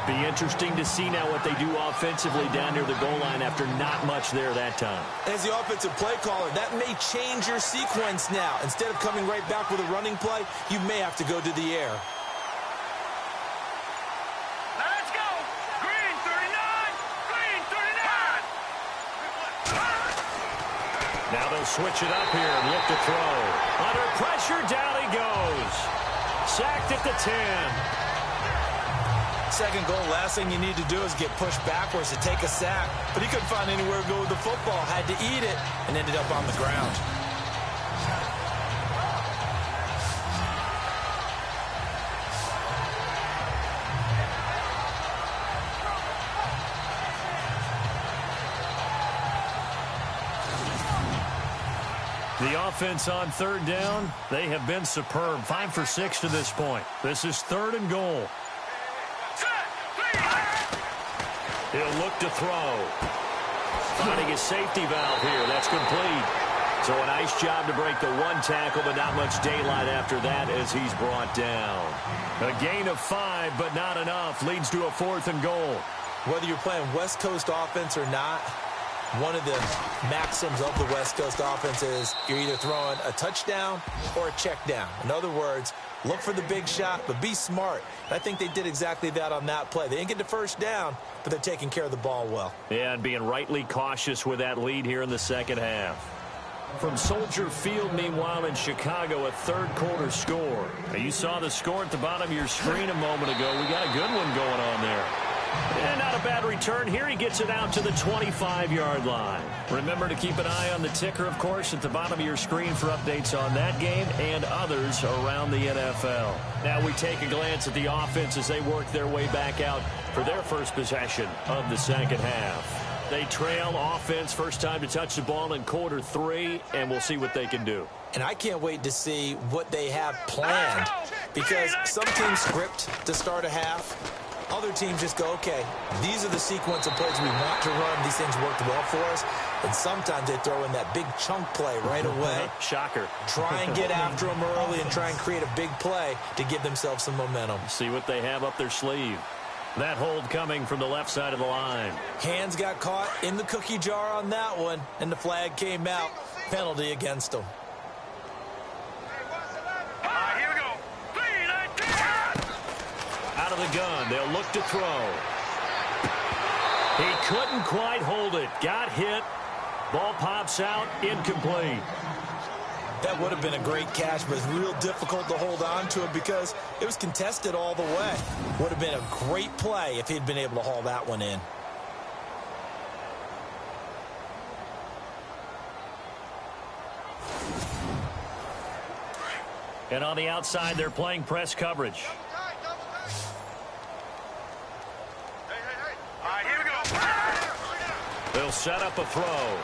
Be interesting to see now what they do offensively down near the goal line after not much there that time. As the offensive play caller, that may change your sequence now. Instead of coming right back with a running play, you may have to go to the air. Now they'll switch it up here and look to throw. Under pressure, down he goes. Sacked at the 10. 2nd goal, last thing you need to do is get pushed backwards to take a sack. But he couldn't find anywhere to go with the football. Had to eat it and ended up on the ground. The offense on third down, they have been superb. 5 for 6 to this point. This is 3rd and goal. He'll look to throw. Finding his safety valve here. That's complete. So a nice job to break the 1 tackle, but not much daylight after that as he's brought down. A gain of 5, but not enough. Leads to a 4th and goal. Whether you're playing West Coast offense or not, one of the maxims of the West Coast offense is you're either throwing a touchdown or a check down. In other words, look for the big shot, but be smart. And I think they did exactly that on that play. They didn't get the first down, but they're taking care of the ball well. Yeah, and being rightly cautious with that lead here in the second half. From Soldier Field, meanwhile, in Chicago, a third-quarter score. Now, you saw the score at the bottom of your screen a moment ago. We got a good one going on there. And not a bad return here. He gets it out to the 25-yard line. Remember to keep an eye on the ticker, of course, at the bottom of your screen for updates on that game and others around the NFL. Now we take a glance at the offense as they work their way back out for their first possession of the second half. They trail offense, first time to touch the ball in quarter 3, and we'll see what they can do. And I can't wait to see what they have planned, because some teams script to start a half. Other teams just go, okay, these are the sequence of plays we want to run. These things worked well for us. And sometimes they throw in that big chunk play right away. Shocker. Try and get after them early and try and create a big play to give themselves some momentum. See what they have up their sleeve. That hold coming from the left side of the line. Hands got caught in the cookie jar on that one, and the flag came out. Penalty against them. Here we go. Out of the gun, they'll look to throw. He couldn't quite hold it. Got hit. Ball pops out, incomplete. That would have been a great catch, but it's real difficult to hold on to it because it was contested all the way. Would have been a great play if he'd been able to haul that one in. And on the outside, they're playing press coverage. Here we go. They'll set up a throw.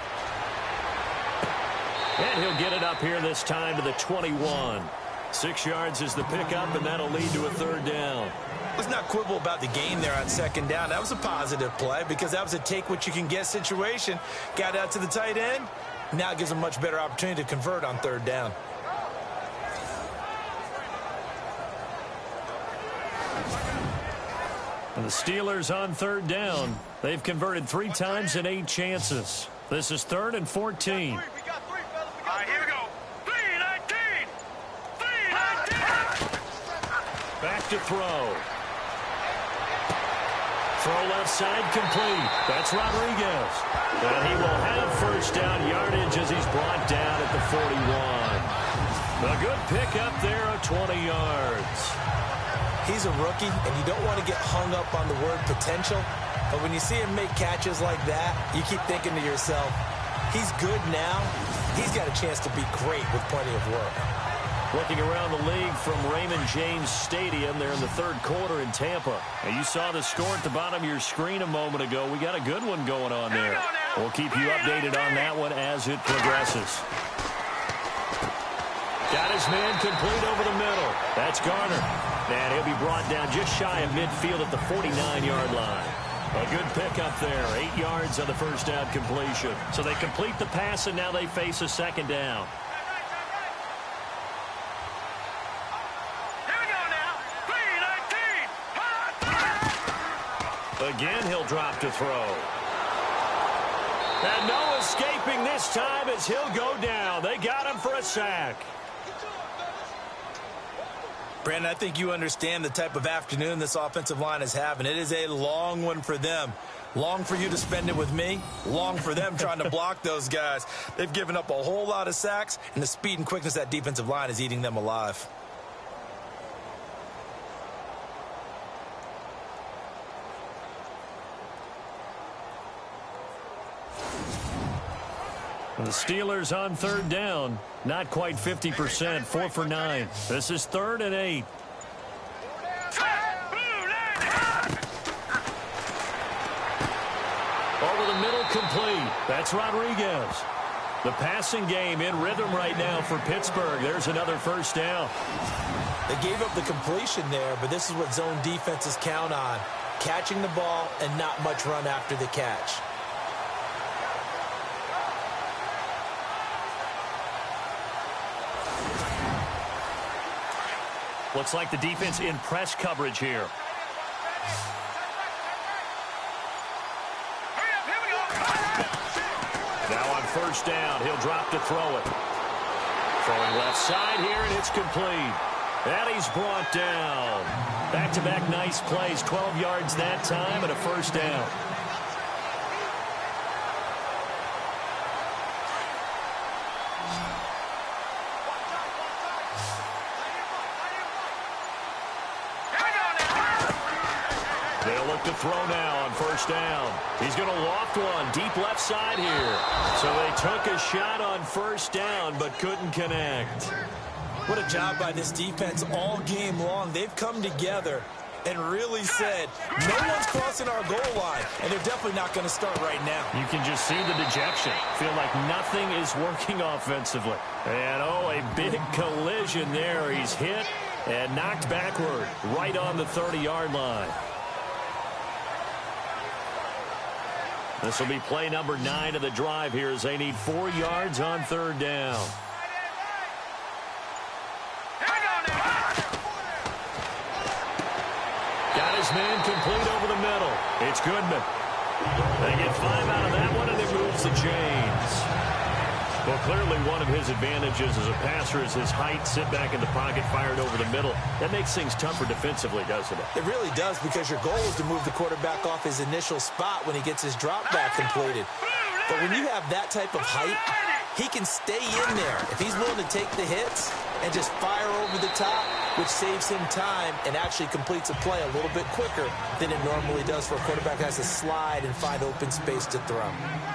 And he'll get it up here this time to the 21. 6 yards is the pickup, and that'll lead to a third down. Let's not quibble about the gain there on second down. That was a positive play because that was a take-what-you-can-get situation. Got out to the tight end. Now it gives them a much better opportunity to convert on third down. And the Steelers on third down. They've converted 3 times in 8 chances. This is 3rd and 14. We got 3, fellas. Here we go. 3-19. 3-19. Back to throw. Throw left side complete. That's Rodriguez. And he will have first down yardage as he's brought down at the 41. A good pickup there of 20 yards. He's a rookie, and you don't want to get hung up on the word potential. But when you see him make catches like that, you keep thinking to yourself, he's good now. He's got a chance to be great with plenty of work. Looking around the league from Raymond James Stadium, they're in the third quarter in Tampa. And you saw the score at the bottom of your screen a moment ago. We got a good one going on there. We'll keep you updated on that one as it progresses. Got his man complete over the middle. That's Garner. And he'll be brought down just shy of midfield at the 49-yard line. A good pickup there. 8 yards on the first down completion. So they complete the pass, and now they face a second down. Here we go now. 3-19. Again, he'll drop to throw. And no escaping this time as he'll go down. They got him for a sack. Brandon, I think you understand the type of afternoon this offensive line is having. It is a long one for them. Long for you to spend it with me. Long for them trying to block those guys. They've given up a whole lot of sacks, and the speed and quickness of that defensive line is eating them alive. And the Steelers on third down. Not quite 50%. 4 for 9. This is 3rd and 8. Over the middle, complete. That's Rodriguez. The passing game in rhythm right now for Pittsburgh. There's another first down. They gave up the completion there, but this is what zone defenses count on. Catching the ball and not much run after the catch. Looks like the defense in press coverage here. Now on first down, he'll drop to throw it. Throwing left side here, and it's complete. And he's brought down. Back-to-back nice plays, 12 yards that time, and a first down. look to throw now on first down. He's going to loft one deep left side here. So they took a shot on first down but couldn't connect. What a job by this defense all game long. They've come together and really said, no one's crossing our goal line, and they're definitely not going to start right now. You can just see the dejection. Feel like nothing is working offensively. And, oh, a big collision there. He's hit and knocked backward right on the 30-yard line. This will be play number 9 of the drive here as they need 4 yards on third down. Got his man complete over the middle. It's Goodman. They get 5 out of that one, and it moves the chains. Well, clearly one of his advantages as a passer is his height. Sit back in the pocket, fired over the middle. That makes things tougher defensively, doesn't it? It really does, because your goal is to move the quarterback off his initial spot when he gets his drop back completed. But when you have that type of height, he can stay in there if he's willing to take the hits and just fire over the top, which saves him time and actually completes a play a little bit quicker than it normally does for a quarterback who has to slide and find open space to throw.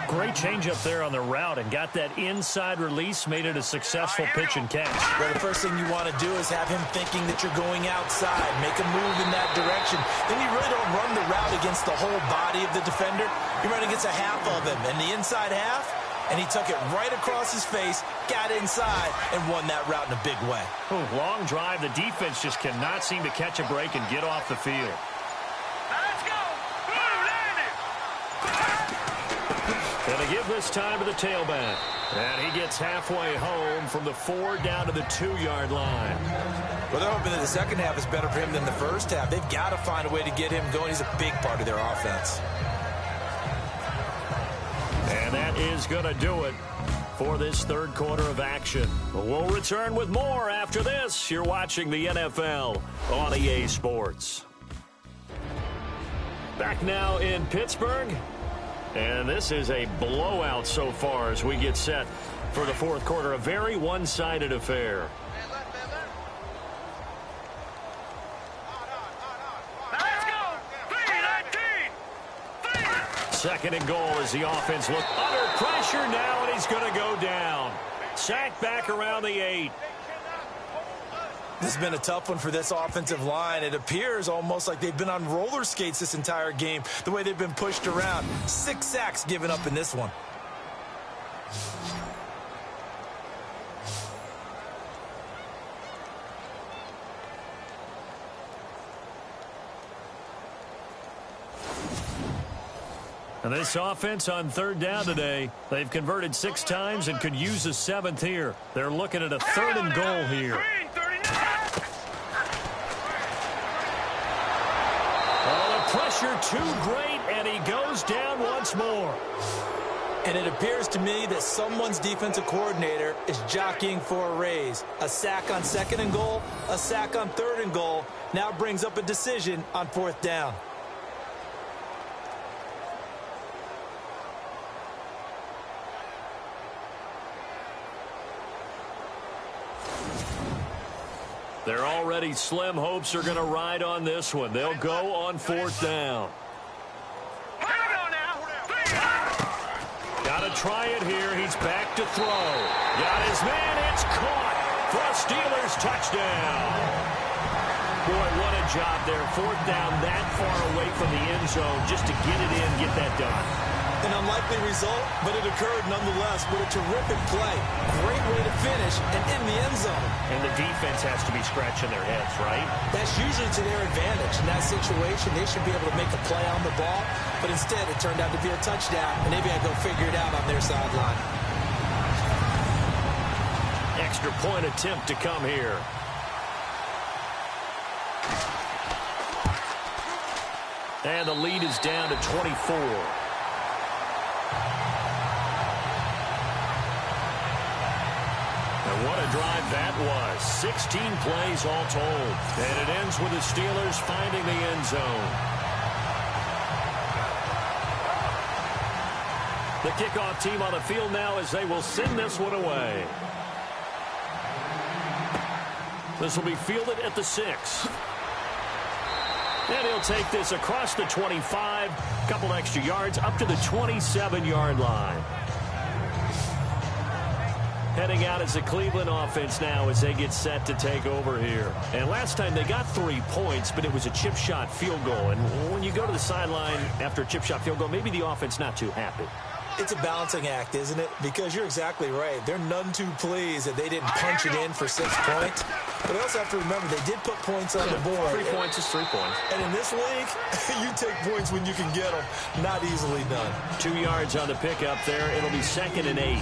Great change up there on the route and got that inside release, made it a successful pitch and catch. Well, the first thing you want to do is have him thinking that you're going outside, make a move in that direction. Then you really don't run the route against the whole body of the defender. You run against a half of him, and the inside half, and he took it right across his face, got inside, and won that route in a big way. Oh, long drive. The defense just cannot seem to catch a break and get off the field. Let's go! Going to give this time to the tailback. And he gets halfway home from the 4 down to the 2-yard line. Well, they're hoping that the second half is better for him than the first half. They've got to find a way to get him going. He's a big part of their offense. And that is going to do it for this third quarter of action. We'll return with more after this. You're watching the NFL on EA Sports. Back now in Pittsburgh. And this is a blowout so far as we get set for the fourth quarter. A very one-sided affair. Let's go! 3-19! Second and goal as the offense look under pressure now, and he's going to go down. Sacked back around the 8. This has been a tough one for this offensive line. It appears almost like they've been on roller skates this entire game, the way they've been pushed around. 6 sacks given up in this one. And this offense on third down today, they've converted 6 times and could use a 7th here. They're looking at a 3rd and goal here. Pressure too great, and he goes down once more. And it appears to me that someone's defensive coordinator is jockeying for a raise. A sack on 2nd and goal, a sack on 3rd and goal, now brings up a decision on 4th down. They're already slim hopes are going to ride on this one. They'll go on 4th down. Got to try it here. He's back to throw. Got his man. It's caught for a Steelers touchdown. Boy, what a job there. 4th down that far away from the end zone just to get it in, get that done. An unlikely result, but it occurred nonetheless. What a terrific play. Great way to finish and in the end zone. And the defense has to be scratching their heads, right? That's usually to their advantage. In that situation, they should be able to make a play on the ball, but instead it turned out to be a touchdown, and maybe I go figure it out on their sideline. Extra point attempt to come here. And the lead is down to 24. What a drive that was. 16 plays all told. And it ends with the Steelers finding the end zone. The kickoff team on the field now as they will send this one away. This will be fielded at the 6. And he'll take this across the 25, a couple extra yards, up to the 27-yard line. Heading out as the Cleveland offense now as they get set to take over here. And last time they got 3 points, but it was a chip shot field goal. And when you go to the sideline after a chip shot field goal, maybe the offense not too happy. It's a balancing act, isn't it? Because you're exactly right. They're none too pleased that they didn't punch it in for 6 points. But I also have to remember they did put points on the board. 3 points is 3 points. And in this league, you take points when you can get them. Not easily done. 2 yards on the pickup there. It'll be 2nd and 8.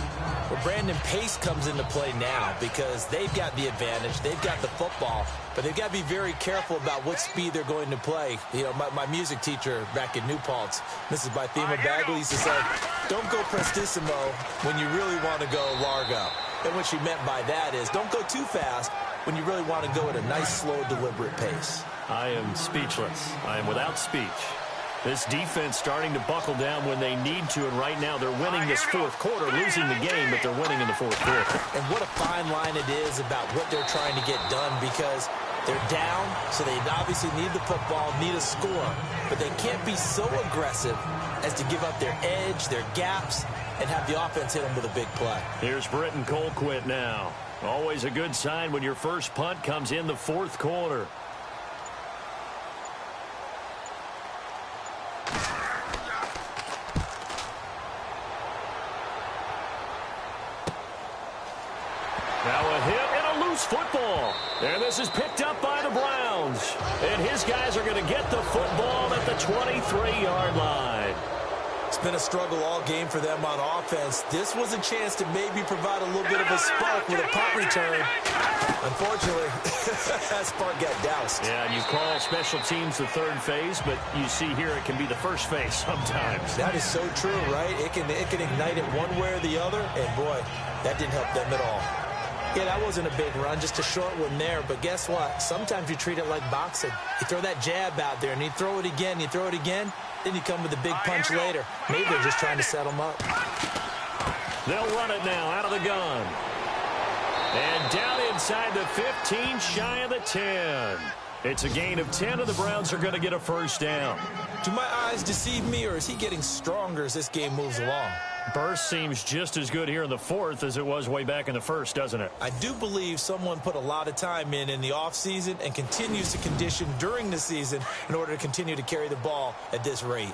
Well, Brandon, pace comes into play now because they've got the advantage. They've got the football. But they've got to be very careful about what speed they're going to play. You know, my music teacher back in New Paltz, Mrs. Bythema Bagley, used to say, don't go prestissimo when you really want to go largo. And what she meant by that is don't go too fast when you really want to go at a nice, slow, deliberate pace. I am speechless. I am without speech. This defense starting to buckle down when they need to, and right now they're winning this 4th quarter, losing the game, but they're winning in the 4th quarter. And what a fine line it is about what they're trying to get done, because they're down, so they obviously need the football, need a score, but they can't be so aggressive as to give up their edge, their gaps, and have the offense hit them with a big play. Here's Britton Colquitt now. Always a good sign when your first punt comes in the 4th quarter. Now a hit and a loose football. And this is picked up by the Browns. And his guys are going to get the football at the 23-yard line. It's been a struggle all game for them on offense. This was a chance to maybe provide a little bit of a spark with a punt return. Unfortunately, that spark got doused. Yeah, and you call special teams the 3rd phase, but you see here it can be the 1st phase sometimes. That is so true, right? It can ignite it one way or the other, and boy, that didn't help them at all. Yeah, that wasn't a big run, just a short one there. But guess what? Sometimes you treat it like boxing. You throw that jab out there, and you throw it again, then you come with a big punch later. Maybe they're just trying to set them up. They'll run it now out of the gun. And down inside the 15, shy of the 10. It's a gain of 10, and the Browns are going to get a 1st down. Do my eyes deceive me, or is he getting stronger as this game moves along? Burst seems just as good here in the 4th as it was way back in the 1st, doesn't it? I do believe someone put a lot of time in the offseason and continues to condition during the season in order to continue to carry the ball at this rate.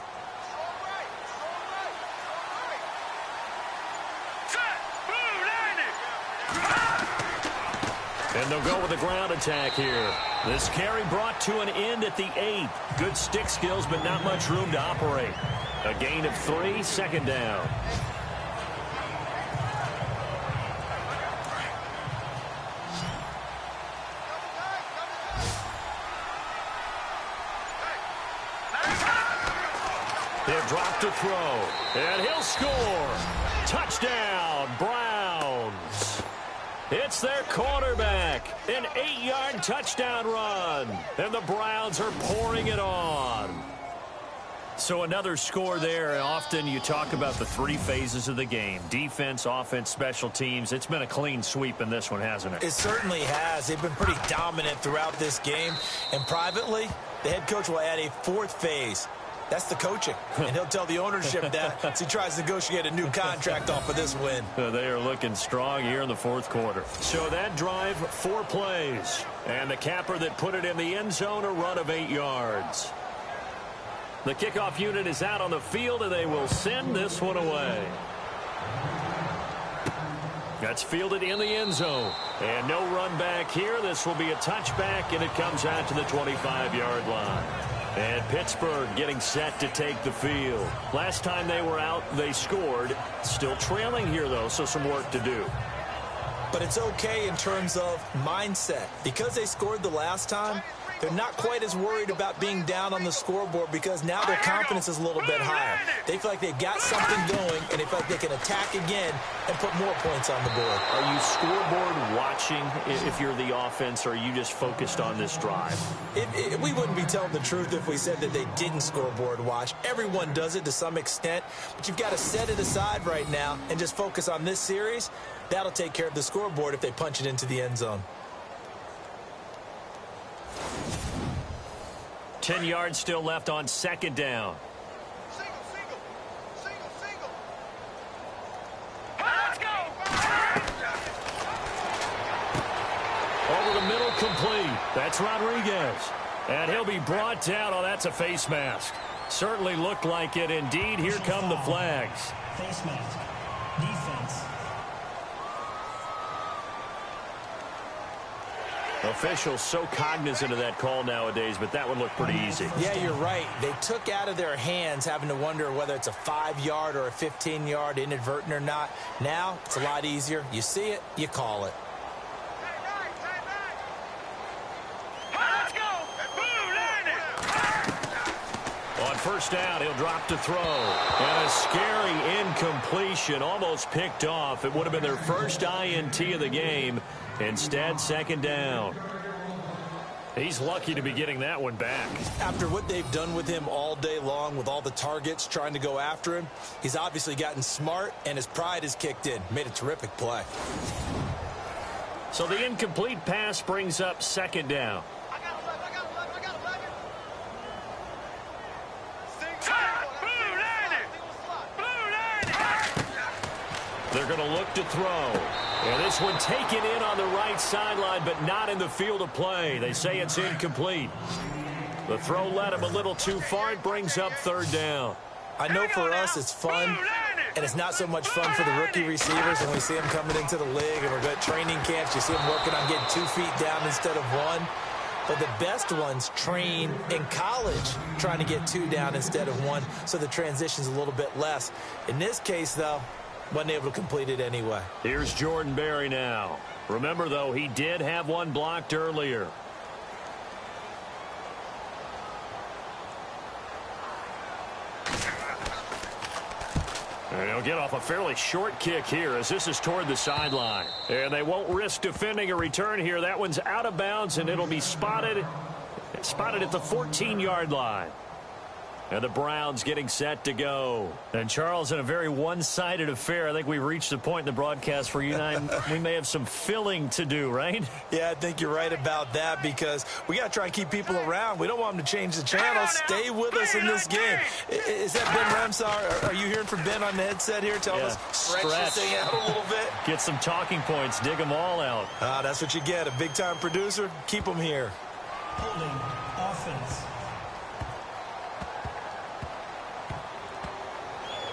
And they'll go with the ground attack here. This carry brought to an end at the 8. Good stick skills, but not much room to operate. A gain of 3, 2nd down. They'll drop to throw, and he'll score. Touchdown, Browns. It's their quarterback, an 8-yard touchdown run, and the Browns are pouring it on. So another score there, and often you talk about the 3 phases of the game, defense, offense, special teams. It's been a clean sweep in this one, hasn't it? It certainly has. They've been pretty dominant throughout this game, and privately, the head coach will add a 4th phase. That's the coaching, and he'll tell the ownership that as he tries to negotiate a new contract off of this win. They are looking strong here in the 4th quarter. So that drive, 4 plays, and the capper that put it in the end zone, a run of 8 yards. The kickoff unit is out on the field, and they will send this one away. That's fielded in the end zone. And no run back here. This will be a touchback, and it comes out to the 25-yard line. And Pittsburgh getting set to take the field. Last time they were out, they scored. Still trailing here, though, so some work to do. But it's okay in terms of mindset. Because they scored the last time, they're not quite as worried about being down on the scoreboard because now their confidence is a little bit higher. They feel like they've got something going, and they feel like they can attack again and put more points on the board. Are you scoreboard watching if you're the offense, or are you just focused on this drive? We wouldn't be telling the truth if we said that they didn't scoreboard watch. Everyone does it to some extent, but you've got to set it aside right now and just focus on this series. That'll take care of the scoreboard if they punch it into the end zone. 10 yards still left on second down. Single. Let's go. Over the middle, complete. That's Rodriguez. And he'll be brought down. Oh, that's a face mask. Certainly looked like it. Indeed, here come the flags. Face mask. Defense. Officials so cognizant of that call nowadays, but that one looked pretty easy. Yeah, you're right. They took out of their hands having to wonder whether it's a 5-yard or a 15-yard, inadvertent or not. Now, it's a lot easier. You see it, you call it. Let's go. On first down, he'll drop to throw. And a scary incompletion, almost picked off. It would have been their first INT of the game. Instead, second down. He's lucky to be getting that one back. After what they've done with him all day long, with all the targets trying to go after him, he's obviously gotten smart, and his pride has kicked in. Made a terrific play. So the incomplete pass brings up second down. I got 11. They're going to look to throw. And this one taken in on the right sideline, but not in the field of play. They say it's incomplete. The throw led him a little too far. It brings up third down. I know for us it's fun, and it's not so much fun for the rookie receivers when we see them coming into the league and we're at training camps. You see them working on getting 2 feet down instead of 1. But the best ones train in college trying to get 2 down instead of 1, so the transition's a little bit less. In this case, though, wasn't able to complete it anyway. Here's Jordan Berry now. Remember, though, he did have one blocked earlier. And he'll get off a fairly short kick here as this is toward the sideline. And they won't risk defending a return here. That one's out of bounds, and it'll be spotted at the 14-yard line. And the Browns getting set to go. And, Charles, in a very one-sided affair, I think we've reached the point in the broadcast where you and I, we may have some filling to do, right? Yeah, I think you're right about that because we got to try and keep people around. We don't want them to change the channel. Stay with us in this game. Is that Ben Ramsar? Are you hearing from Ben on the headset here? Tell us, stretch this thing out a little bit. Get some talking points. Dig them all out. That's what you get. A big-time producer. Keep them here. Holding. Offense.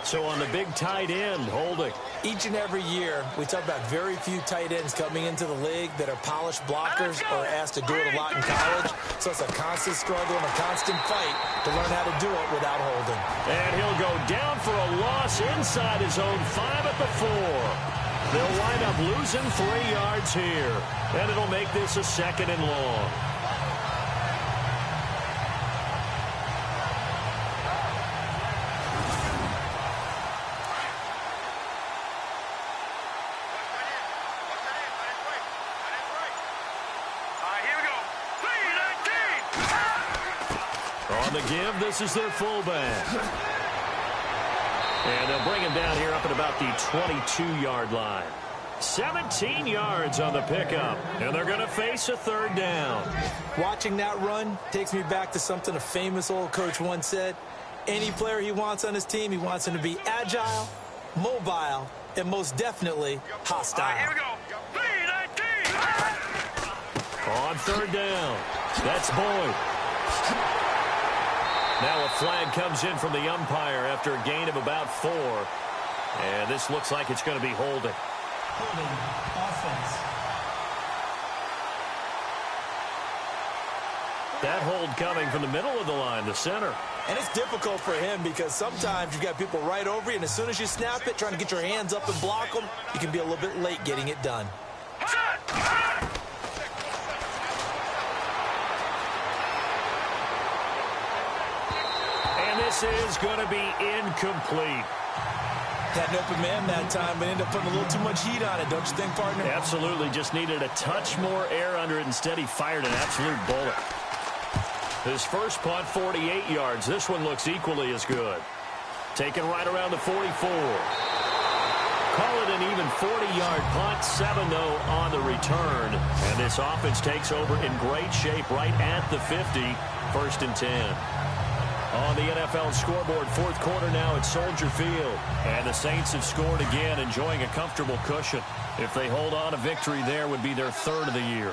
So on the big tight end, holding. Each and every year, we talk about very few tight ends coming into the league that are polished blockers or asked to do it a lot in college. So it's a constant struggle and a constant fight to learn how to do it without holding. And he'll go down for a loss inside his own 5 at the 4. They'll wind up losing 3 yards here. And it'll make this a second and long. Give. This is their fullback. And they'll bring him down here up at about the 22-yard line. 17 yards on the pickup. And they're going to face a third down. Watching that run takes me back to something a famous old coach once said. Any player he wants on his team, he wants him to be agile, mobile, and most definitely hostile. Here we go. On third down. That's Boyd. Now a flag comes in from the umpire after a gain of about 4. And this looks like it's going to be holding. Holding. Offense. That hold coming from the middle of the line, the center. And it's difficult for him because sometimes you've got people right over you, and as soon as you snap it, trying to get your hands up and block them, you can be a little bit late getting it done. This is going to be incomplete. Had an open man that time, but ended up putting a little too much heat on it, don't you think, partner? Absolutely. Just needed a touch more air under it. Instead, he fired an absolute bullet. His first punt, 48 yards. This one looks equally as good. Taken right around the 44. call it an even 40-yard punt, 7 though on the return. And this offense takes over in great shape right at the 50, 1st and 10. On the NFL scoreboard, 4th quarter now at Soldier Field. And the Saints have scored again, enjoying a comfortable cushion. If they hold on, a victory there would be their 3rd of the year.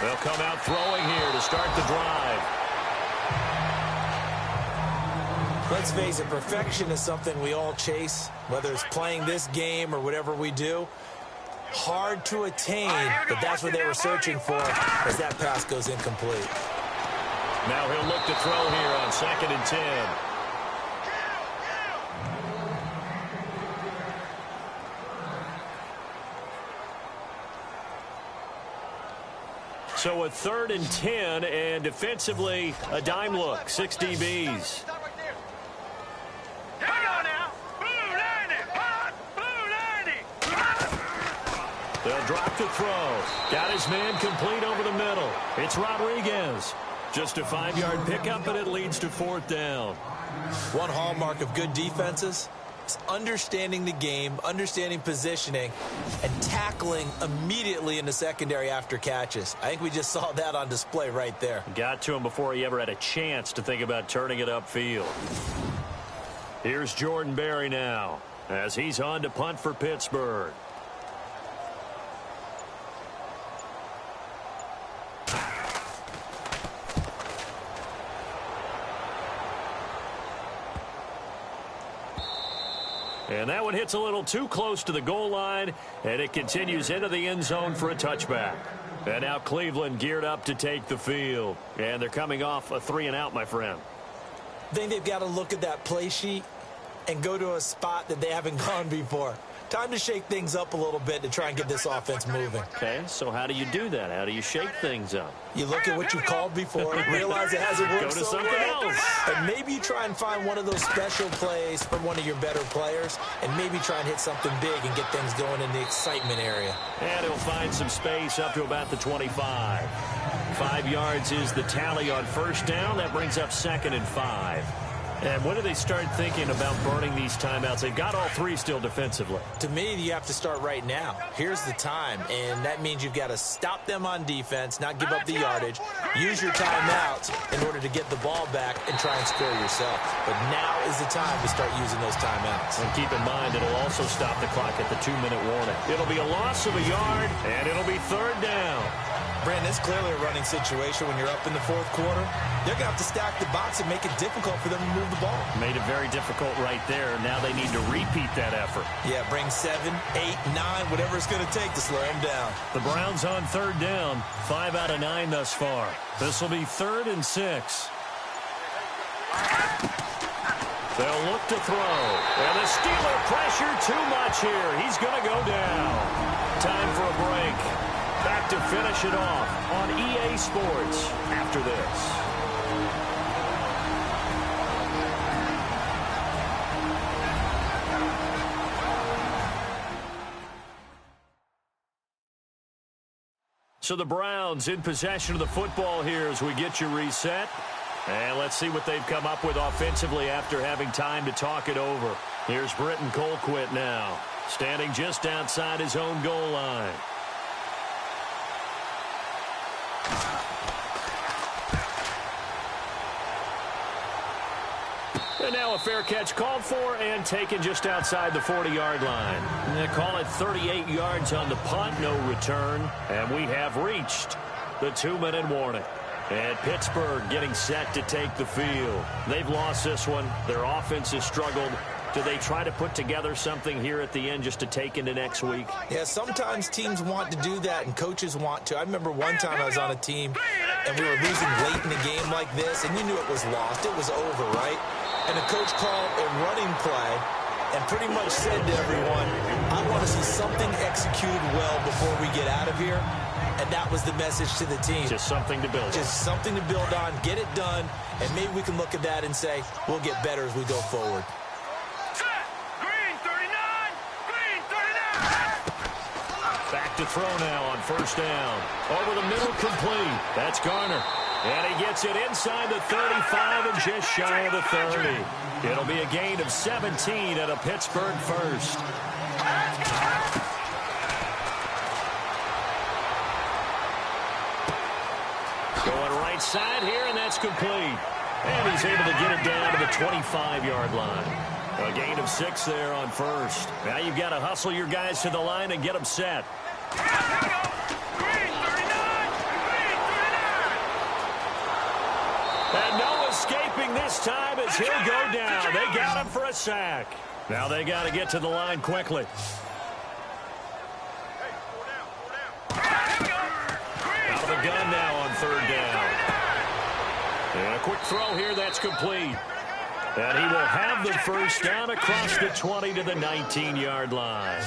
They'll come out throwing here to start the drive. Let's face it, perfection is something we all chase, whether it's playing this game or whatever we do. Hard to attain, but that's what they were searching for as that pass goes incomplete. Now he'll look to throw here on 2nd and 10. So a 3rd and 10, and defensively, a dime look, 6 DBs. They'll drop to throw. Got his man complete over the middle. It's Rodriguez. Just a 5-yard pickup, and it leads to 4th down. One hallmark of good defenses is understanding the game, understanding positioning, and tackling immediately in the secondary after catches. I think we just saw that on display right there. Got to him before he ever had a chance to think about turning it upfield. Here's Jordan Berry now as he's on to punt for Pittsburgh. And that one hits a little too close to the goal line, and it continues into the end zone for a touchback. And now Cleveland geared up to take the field. And they're coming off a 3-and-out, my friend. I think they've got to look at that play sheet and go to a spot that they haven't gone before. Time to shake things up a little bit to try and get this offense moving. Okay, so how do you do that? How do you shake things up? You look at what you called before, realize it hasn't worked Go to so something well, else. and maybe you try and find one of those special plays from one of your better players, and maybe try and hit something big and get things going in the excitement area. And he'll find some space up to about the 25. 5 yards is the tally on 1st down. That brings up 2nd and 5. And when do they start thinking about burning these timeouts? They've got all 3 still defensively. To me, you have to start right now. Here's the time, and that means you've got to stop them on defense, not give up the yardage, use your timeouts in order to get the ball back and try and score yourself. But now is the time to start using those timeouts. And keep in mind, it'll also stop the clock at the 2-minute warning. It'll be a loss of a yard, and it'll be 3rd down. Brandon, it's clearly a running situation when you're up in the 4th quarter. They're going to have to stack the box and make it difficult for them to move the ball. Made it very difficult right there. Now they need to repeat that effort. Yeah, bring 7, 8, 9, whatever it's going to take to slow them down. The Browns on 3rd down. 5 out of 9 thus far. This will be 3rd and 6. They'll look to throw. And the Steeler pressure too much here. He's going to go down. Time for a break. Back to finish it off on EA Sports after this. So the Browns in possession of the football here as we get you reset. And let's see what they've come up with offensively after having time to talk it over. Here's Britton Colquitt now, standing just outside his own goal line. And now a fair catch called for and taken just outside the 40-yard line. And they call it 38 yards on the punt, no return. And we have reached the 2-minute warning. And Pittsburgh getting set to take the field. They've lost this one. Their offense has struggled. Do they try to put together something here at the end just to take into next week? Yeah, sometimes teams want to do that and coaches want to. I remember one time I was on a team and we were losing late in the game like this, and you knew it was lost. It was over, right? And the coach called a running play and pretty much said to everyone, I want to see something executed well before we get out of here. And that was the message to the team. Just something to build on. Just something to build on, get it done, and maybe we can look at that and say, we'll get better as we go forward. Green 39! Green 39! Back to throw now on 1st down. Over the middle, complete. That's Garner. And he gets it inside the 35 and just shy of the 30. It'll be a gain of 17 and a Pittsburgh first. Going right side here, and that's complete. And he's able to get it down to the 25-yard line. A gain of 6 there on first. Now you've got to hustle your guys to the line and get them set. And no escaping this time as he'll go down. They got him for a sack. Now they got to get to the line quickly. Out of the gun now on third down. And a quick throw here, that's complete. And he will have the first down across the 20 to the 19-yard line.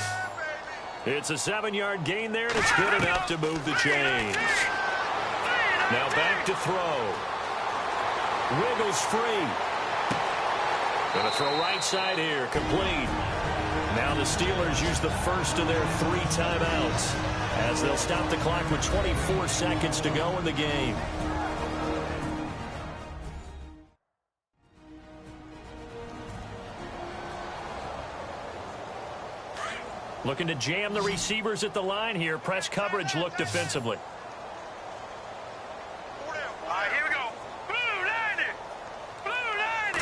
It's a 7-yard gain there, and it's good enough to move the chains. Now back to throw. Wiggles free. Going to throw right side here, complete. Now the Steelers use the first of their 3 timeouts as they'll stop the clock with 24 seconds to go in the game. Looking to jam the receivers at the line here. Press coverage look defensively. All right, here we go. Blue 90. Blue 90.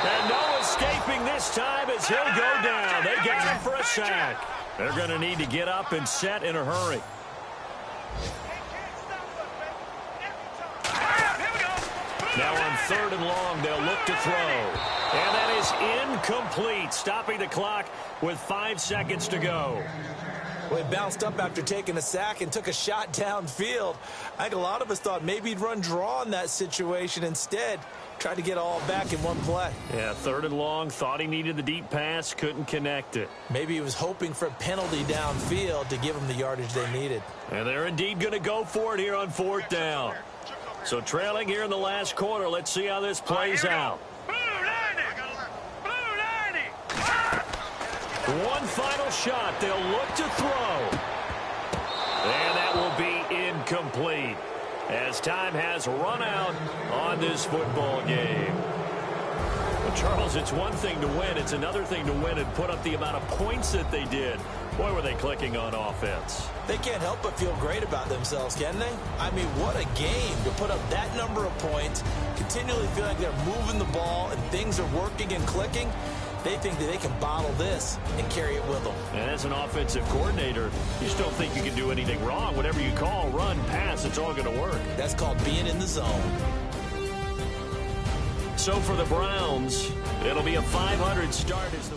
And no escaping this time as he'll go down. They got him for a sack. They're going to need to get up and set in a hurry. Now on third and long, they'll look to throw. And that is incomplete, stopping the clock with 5 seconds to go. Well, he bounced up after taking a sack and took a shot downfield. I think a lot of us thought maybe he'd run draw in that situation. Instead, tried to get all back in one play. Yeah, third and long, thought he needed the deep pass, couldn't connect it. Maybe he was hoping for a penalty downfield to give him the yardage they needed. And they're indeed going to go for it here on fourth down. So trailing here in the last quarter, let's see how this plays out. One final shot. They'll look to throw. And that will be incomplete as time has run out on this football game. Well, Charles, it's one thing to win. It's another thing to win and put up the amount of points that they did. Boy, were they clicking on offense. They can't help but feel great about themselves, can they? I mean, what a game to put up that number of points, continually feel like they're moving the ball and things are working and clicking. They think that they can bottle this and carry it with them. And as an offensive coordinator, you just don't think you can do anything wrong. Whatever you call, run, pass, it's all going to work. That's called being in the zone. So for the Browns, it'll be a 500 start as the